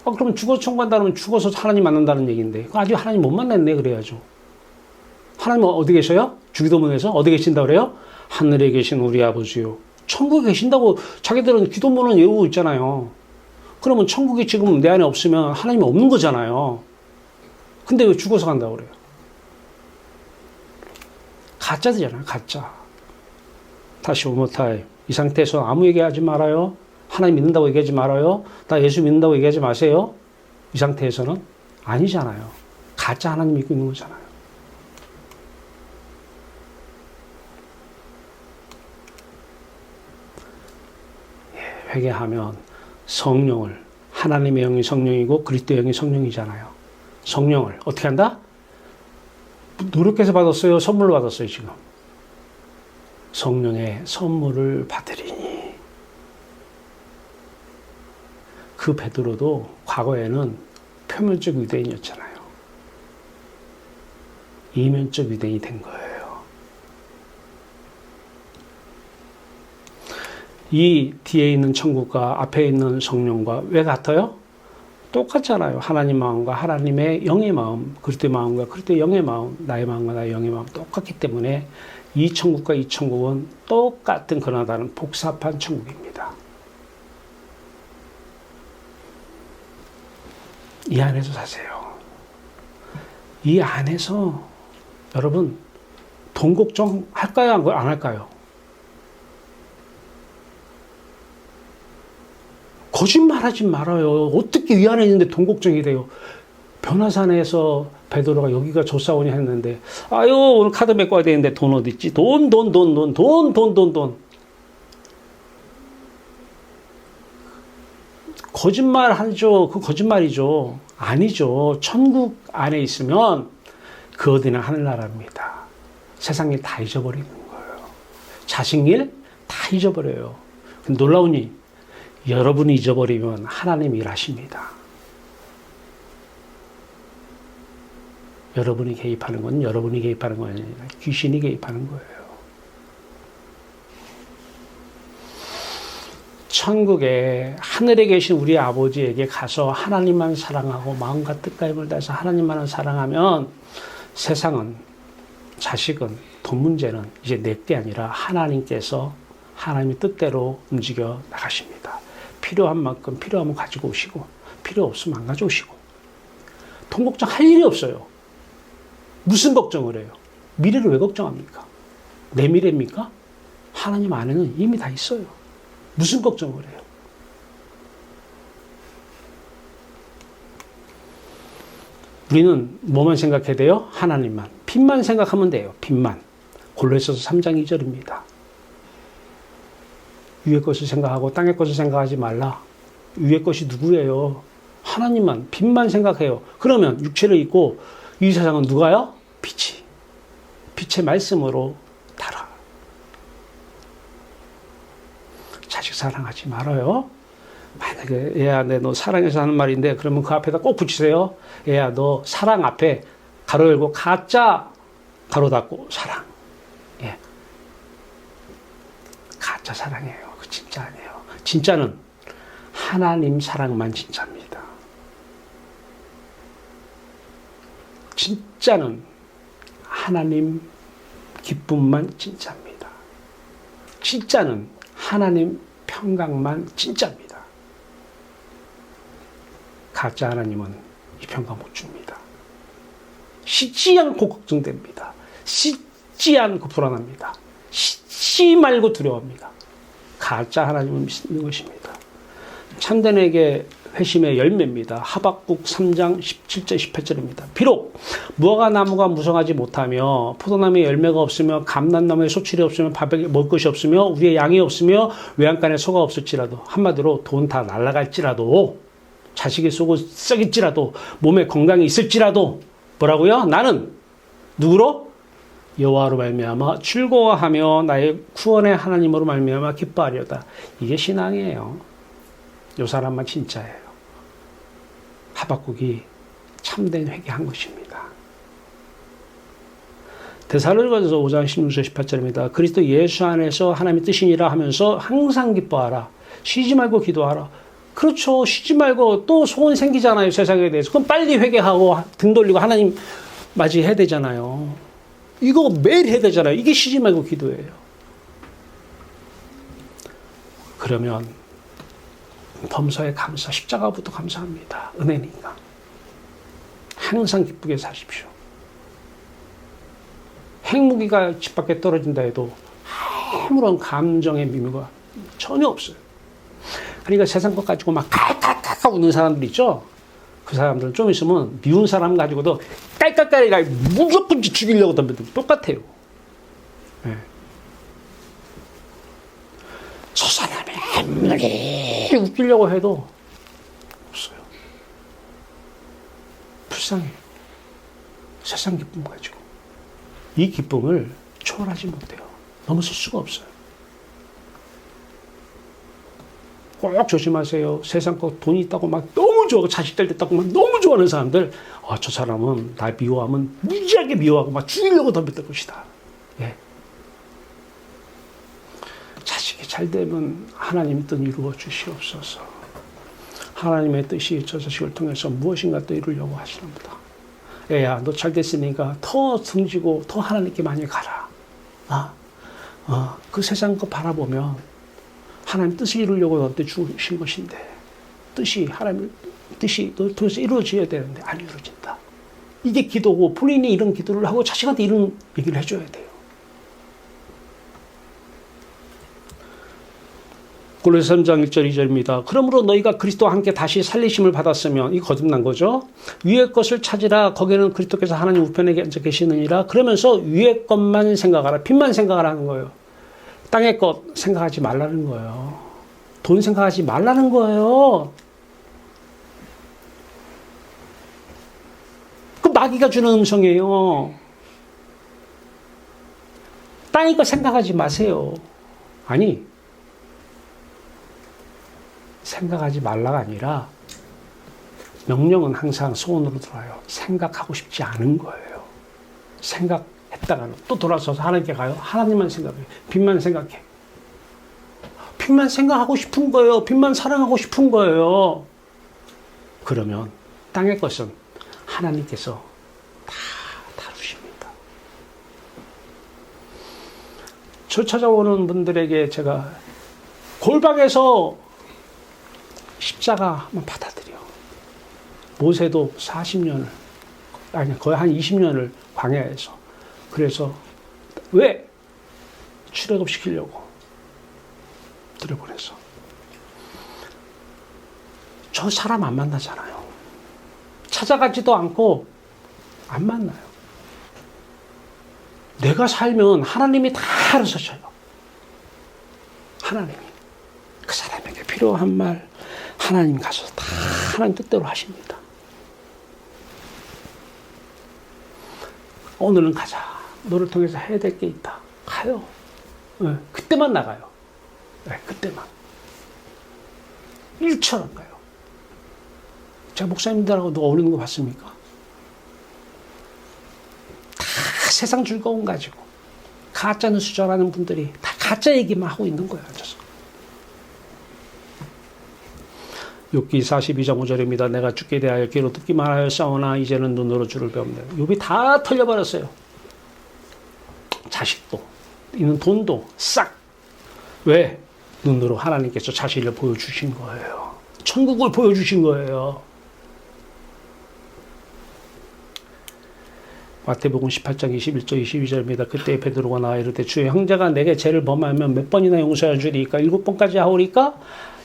그럼 죽어서 천국 간다면 죽어서 하나님 만난다는 얘기인데, 아직 하나님 못 만났네, 그래야죠. 하나님은 어디 계셔요? 주기도문에서 어디 계신다고 그래요? 하늘에 계신 우리 아버지요. 천국에 계신다고 자기들은 기도문은 외우고 있잖아요. 그러면 천국이 지금 내 안에 없으면 하나님이 없는 거잖아요. 근데 왜 죽어서 간다고 그래요? 가짜들이잖아요, 가짜. 다시 one more time. 이 상태에서 아무 얘기하지 말아요. 하나님 믿는다고 얘기하지 말아요. 나 예수 믿는다고 얘기하지 마세요. 이 상태에서는 아니잖아요. 가짜 하나님 믿고 있는 거잖아요. 회개하면 성령을, 하나님의 영이 성령이고 그리스도의 영이 성령이잖아요. 성령을 어떻게 한다? 노력해서 받았어요? 선물로 받았어요, 지금? 성령의 선물을 받으리니. 그 베드로도 과거에는 표면적 유대인이었잖아요. 이면적 유대인이 된 거예요. 이 뒤에 있는 천국과 앞에 있는 성령과 왜 같아요? 똑같잖아요. 하나님 마음과 하나님의 영의 마음, 그리스도의 마음과 그리스도의 영의 마음, 나의 마음과 나의 영의 마음 똑같기 때문에 이 천국과 이 천국은 똑같은 그러나 다른 복잡한 천국입니다. 이 안에서 사세요. 이 안에서 여러분 돈 걱정 할까요? 안 할까요? 거짓말하지 말아요. 어떻게 이 안에 있는데 돈 걱정이 돼요? 변화산에서 베드로가 여기가 조사원이 했는데, 아유 오늘 카드 메꿔야 되는데 돈 어디 있지? 돈. 거짓말 하죠. 그 거짓말이죠. 아니죠. 천국 안에 있으면 그 어디나 하늘나라입니다. 세상 일 다 잊어버리는 거예요. 자식 일 다 잊어버려요. 근데 놀라운 일, 여러분이 잊어버리면 하나님 일하십니다. 여러분이 개입하는 건 여러분이 개입하는 건 아니라 귀신이 개입하는 거예요. 천국에 하늘에 계신 우리 아버지에게 가서 하나님만 사랑하고 마음과 뜻과 힘을 다해서 하나님만을 사랑하면 세상은, 자식은, 돈 문제는 이제 내게 아니라 하나님께서 하나님의 뜻대로 움직여 나가십니다. 필요한 만큼 필요하면 가지고 오시고 필요 없으면 안 가져오시고 돈 걱정할 일이 없어요. 무슨 걱정을 해요? 미래를 왜 걱정합니까? 내 미래입니까? 하나님 안에는 이미 다 있어요. 무슨 걱정을 해요? 우리는 뭐만 생각해야 돼요? 하나님만. 빚만 생각하면 돼요. 빚만. 골로새서 3장 2절입니다. 위의 것을 생각하고 땅의 것을 생각하지 말라. 위의 것이 누구예요? 하나님만. 빚만 생각해요. 그러면 육체를 입고 이 세상은 누가요? 빛이. 빛의 말씀으로 달아. 자식 사랑하지 말아요. 만약에 얘야 너 사랑해서 하는 말인데 그러면 그 앞에다 꼭 붙이세요. 얘야 너 사랑 앞에 가로 열고 가짜 가로 닫고 사랑. 예. 가짜 사랑이에요. 그 진짜 아니에요. 진짜는 하나님 사랑만 진짜입니다. 진짜는 하나님 기쁨만 진짜입니다. 진짜는 하나님 평강만 진짜입니다. 가짜 하나님은 이 평강 못 줍니다. 씻지 않고 걱정됩니다. 씻지 않고 불안합니다. 씻지 말고 두려워합니다. 가짜 하나님을 믿는 것입니다. 참된에게 회심의 열매입니다. 하박국 3장 17절 18절입니다. 비록 무화과 나무가 무성하지 못하며 포도나무에 열매가 없으며 감람나무에 소출이 없으며 밥에 먹을 것이 없으며 우리의 양이 없으며 외양간에 소가 없을지라도 한마디로 돈 다 날아갈지라도 자식의 속을 썩일지라도 몸에 건강이 있을지라도 뭐라고요? 나는 누구로? 여호와로 말미암아 즐거워하며 나의 구원의 하나님으로 말미암아 기뻐하리로다. 이게 신앙이에요. 요 사람만 진짜예요. 하박국이 참된 회개한 것입니다. 데살로니가서 5장 16절 18절입니다. 그리스도 예수 안에서 하나님의 뜻이니라 하면서 항상 기뻐하라. 쉬지 말고 기도하라. 그렇죠. 쉬지 말고 또 소원이 생기잖아요. 세상에 대해서. 그럼 빨리 회개하고 등 돌리고 하나님 맞이해야 되잖아요. 이거 매일 해야 되잖아요. 이게 쉬지 말고 기도예요. 그러면 범사에 감사, 십자가부터 감사합니다. 은혜니까. 항상 기쁘게 사십시오. 핵무기가 집 밖에 떨어진다 해도 아무런 감정의 미묘가 전혀 없어요. 그러니까 세상 것 가지고 막 깔깔깔깔 웃는 사람들 있죠? 그 사람들은 좀 있으면 미운 사람 가지고도 깔깔깔이가 무조건 죽이려고 덤벼들고 똑같아요. 네. 저 사람이 아무리 웃기려고 해도 없어요. 불쌍해. 세상 기쁨 가지고. 이 기쁨을 초월하지 못해요. 넘어설 수가 없어요. 꼭 조심하세요. 세상 거 돈이 있다고 막 너무 좋아하고 자식들 됐다고 막 너무 좋아하는 사람들, 저 사람은 나 미워하면 무지하게 미워하고 막 죽이려고 덤볐던 것이다. 예. 자식이 잘 되면 하나님의 뜻 이루어 주시옵소서. 하나님의 뜻이 저 자식을 통해서 무엇인가 또 이루려고 하시는구나. 애야, 너 잘 됐으니까 더 등지고 더 하나님께 많이 가라. 그 세상 거 바라보면 하나님 뜻을 이루려고 너한테 주신 것인데 하나님 뜻이 너 통해서 이루어져야 되는데 안 이루어진다. 이게 기도고 본인이 이런 기도를 하고 자식한테 이런 얘기를 해줘야 돼요. 골로새 3장 1절 2절입니다. 그러므로 너희가 그리스도와 함께 다시 살리심을 받았으면, 이 거듭난 거죠. 위의 것을 찾으라. 거기에는 그리스도께서 하나님 우편에 앉아 계시느니라. 그러면서 위의 것만 생각하라. 빚만 생각하라는 거예요. 땅의 것 생각하지 말라는 거예요. 돈 생각하지 말라는 거예요. 그 마귀가 주는 음성이에요. 땅의 것 생각하지 마세요. 아니, 생각하지 말라가 아니라 명령은 항상 소원으로 들어와요. 생각하고 싶지 않은 거예요. 생각했다가 또 돌아서서 하나님께 가요. 하나님만 생각해. 빚만 생각해. 빚만 생각하고 싶은 거예요. 빚만 사랑하고 싶은 거예요. 그러면 땅의 것은 하나님께서 다 다루십니다. 저 찾아오는 분들에게 제가 골방에서 십자가 한번 받아들여. 모세도 40년을 아니 거의 한 20년을 광야에서. 그래서 왜? 출애굽 시키려고 들여보내서. 저 사람 안 만나잖아요. 찾아가지도 않고 안 만나요. 내가 살면 하나님이 다 알아서 쳐요. 하나님이 그 사람에게 필요한 말 하나님 가서 다 하나님 뜻대로 하십니다. 오늘은 가자. 너를 통해서 해야 될 게 있다. 가요. 네, 그때만 나가요. 네, 그때만. 일처럼 가요. 제가 목사님들하고 누가 오르는 거 봤습니까? 다 세상 즐거움 가지고 가짜 뉴스 전하는 분들이 다 가짜 얘기만 하고 있는 거예요. 앉아서. 욥기 42장 5절입니다. 내가 죽게 대하여 귀로 듣기만 하여 싸우나 이제는 눈으로 주를 배웁니다. 욥이 다 털려버렸어요. 자식도 있는 돈도 싹. 왜? 눈으로 하나님께서 자신을 보여주신 거예요. 천국을 보여주신 거예요. 마태복음 18장 21절 22절입니다. 그때 베드로가 나와 이르되 주의 형제가 내게 죄를 범하면 몇 번이나 용서해 주리까? 7번까지 하오리까?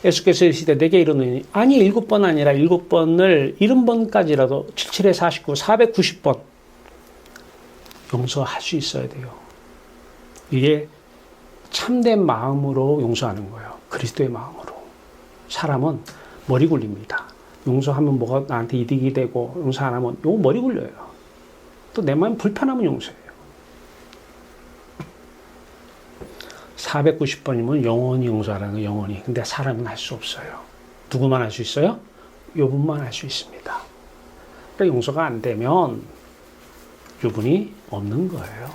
예수께서 이르시되 내게 이르노니 아니 7번 아니라 7번을 70번까지라도 77에 49 490번 용서할 수 있어야 돼요. 이게 참된 마음으로 용서하는 거예요. 그리스도의 마음으로. 사람은 머리 굴립니다. 용서하면 뭐가 나한테 이득이 되고 용서 안 하면 이거 머리 굴려요. 또 내 마음 불편하면 용서해요. 490번이면 영원히 용서하라는 거예요. 영원히. 근데 사람은 할 수 없어요. 누구만 할 수 있어요? 요분만 할 수 있습니다. 그러니까 용서가 안 되면 요분이 없는 거예요.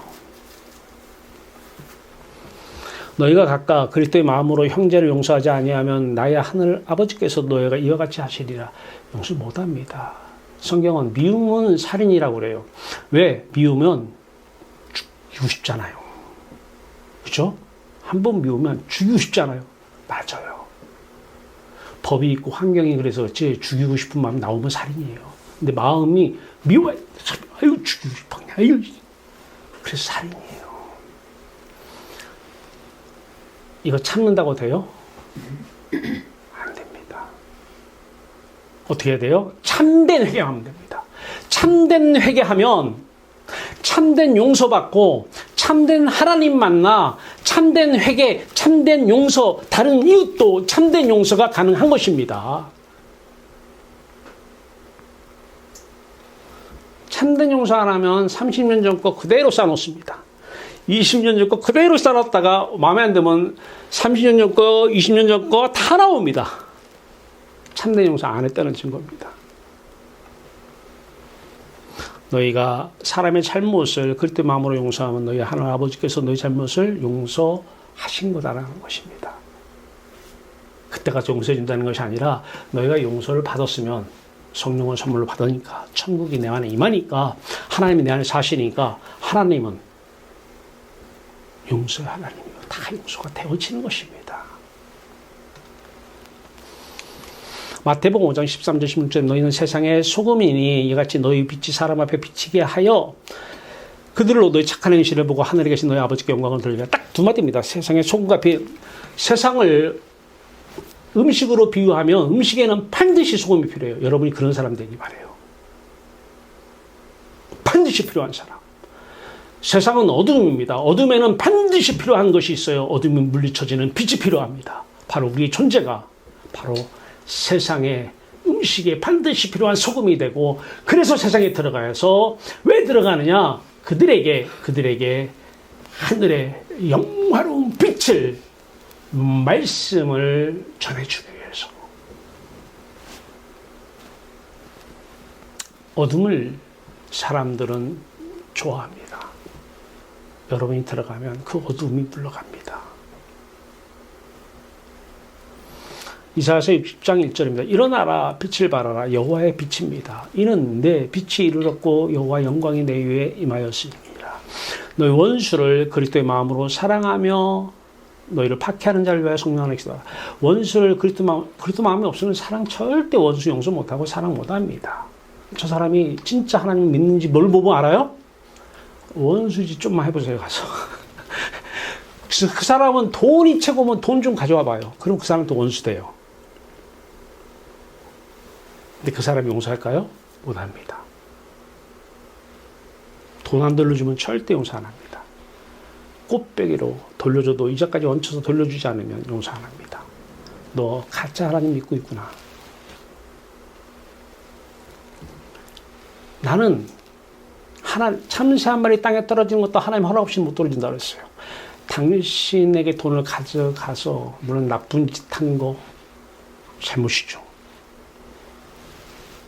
너희가 각각 그리스도의 마음으로 형제를 용서하지 아니하면 나의 하늘 아버지께서 너희가 이와 같이 하시리라. 용서 못합니다. 성경은 미움은 살인이라고 그래요. 왜? 미우면 죽이고 싶잖아요. 그렇죠? 한 번 미우면 죽이고 싶잖아요. 맞아요. 법이 있고 환경이 그래서 그렇지 죽이고 싶은 마음 나오면 살인이에요. 근데 마음이 미워, 아유 죽이고 싶어, 아유, 그래서 살인이에요. 이거 참는다고 돼요? 안 됩니다. 어떻게 해야 돼요? 참된 회개하면 됩니다. 참된 회개하면 참된 용서받고 참된 하나님 만나 참된 회개, 참된 용서, 다른 이웃도 참된 용서가 가능한 것입니다. 참된 용서 안 하면 30년 전 거 그대로 쌓아놓습니다. 20년 전 거 그대로 쌓았다가 마음에 안 들면 30년 전 거, 20년 전 거 다 나옵니다. 참된 용서 안 했다는 증거입니다. 너희가 사람의 잘못을 그리스도의 마음으로 용서하면 너희 하나님 아버지께서 너희 잘못을 용서하신 거다라는 것입니다. 그때가 용서해 준다는 것이 아니라 너희가 용서를 받았으면 성령을 선물로 받으니까 천국이 내 안에 임하니까 하나님이 내 안에 사시니까 하나님은 용서의 하나님이요. 다 용서가 되어지는 것입니다. 마태복음 5장 13절 16절 너희는 세상의 소금이니 이같이 너희 빛이 사람 앞에 비치게 하여 그들로 너희 착한 행실을 보고 하늘에 계신 너희 아버지께 영광을 돌리라. 딱 두 마디입니다. 세상의 소금과 빛. 세상을 음식으로 비유하면 음식에는 반드시 소금이 필요해요. 여러분이 그런 사람 되기 바라요. 반드시 필요한 사람. 세상은 어둠입니다. 어둠에는 반드시 필요한 것이 있어요. 어둠이 물리쳐지는 빛이 필요합니다. 바로 우리의 존재가 바로 세상의 음식에 반드시 필요한 소금이 되고 그래서 세상에 들어가서 왜 들어가느냐? 그들에게 하늘의 영화로운 빛을 말씀을 전해주기 위해서. 어둠을 사람들은 좋아합니다. 여러분이 들어가면 그 어둠이 물러갑니다. 이사야서 60장 1절입니다. 일어나라 빛을 발하라 여호와의 빛입니다. 이는 내 빛이 이르렀고 여호와 영광이 내 위에 임하였습니다. 너희 원수를 그리스도의 마음으로 사랑하며 너희를 박해하는 자를 위하여 성령을 기도하라. 원수를 그리스도 마음이 없으면 절대 원수 용서 못하고 사랑 못합니다. 저 사람이 진짜 하나님 믿는지 뭘 보면 알아요? 원수지 좀만 해보세요, 가서. 그 사람은 돈이 최고면 돈 좀 가져와 봐요. 그럼 그 사람은 또 원수 돼요. 근데 그 사람이 용서할까요? 못합니다. 돈 안 돌려주면 절대 용서 안 합니다. 꽃배기로 돌려줘도 이자까지 얹혀서 돌려주지 않으면 용서 안 합니다. 너 가짜 하나님 믿고 있구나. 나는 참새 한 마리 땅에 떨어지는 것도 하나님 허락 없이 못 돌려준다고 그랬어요. 당신에게 돈을 가져가서 물론 나쁜 짓 한 거 잘못이죠.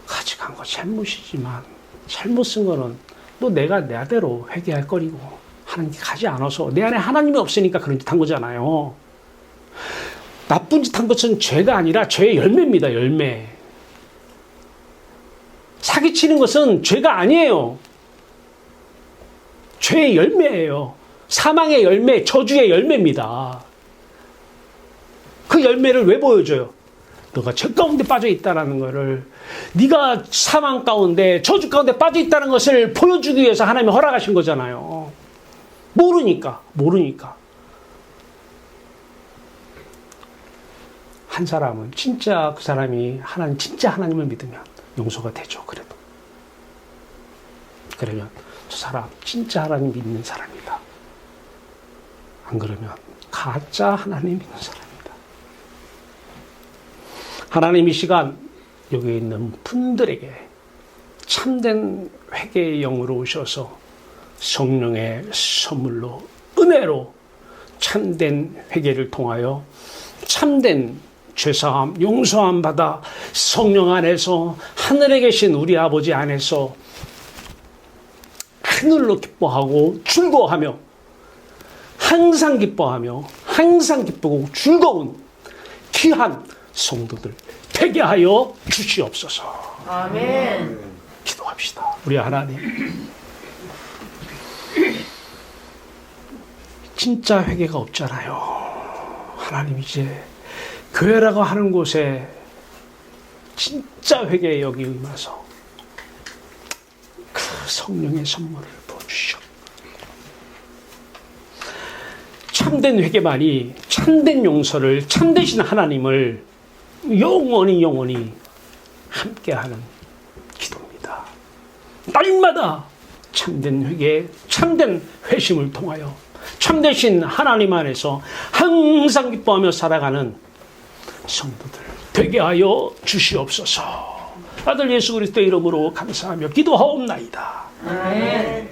가져간 거 잘못이지만 잘못 쓴 거는 또 내가 내대로 회개할 거리고 하나님께 가지 않아서 내 안에 하나님이 없으니까 그런 짓 한 거잖아요. 나쁜 짓 한 것은 죄가 아니라 죄의 열매입니다. 열매. 사기치는 것은 죄가 아니에요. 죄의 열매예요. 사망의 열매, 저주의 열매입니다. 그 열매를 왜 보여줘요? 너가 죄 가운데 빠져 있다는 것을, 네가 사망 가운데, 저주 가운데 빠져 있다는 것을 보여주기 위해서 하나님이 허락하신 거잖아요. 모르니까. 한 사람은 진짜 그 사람이 진짜 하나님을 믿으면 용서가 되죠. 그러면 저 사람 진짜 하나님 믿는 사람이다. 안 그러면 가짜 하나님 믿는 사람이다. 하나님 이 시간 여기 있는 분들에게 참된 회개의 영으로 오셔서 성령의 선물로 은혜로 참된 회개를 통하여 참된 죄사함, 용서함 받아 성령 안에서 하늘에 계신 우리 아버지 안에서 하늘로 기뻐하고 즐거워하며 항상 기뻐하며 항상 기쁘고 즐거운 귀한 성도들 되게 하여 주시옵소서. 아멘. 기도합시다. 우리 하나님, 진짜 회개가 없잖아요. 하나님, 이제 교회라고 하는 곳에 진짜 회개에 여기 임해서 그 성령의 선물을 부어주시오. 참된 회개만이 참된 용서를, 참되신 하나님을 영원히 함께하는 기도입니다. 날마다 참된 회개, 참된 회심을 통하여 참되신 하나님 안에서 항상 기뻐하며 살아가는 성도들 되게 하여 주시옵소서. 아들 예수 그리스도의 이름으로 감사하며 기도하옵나이다. 아멘.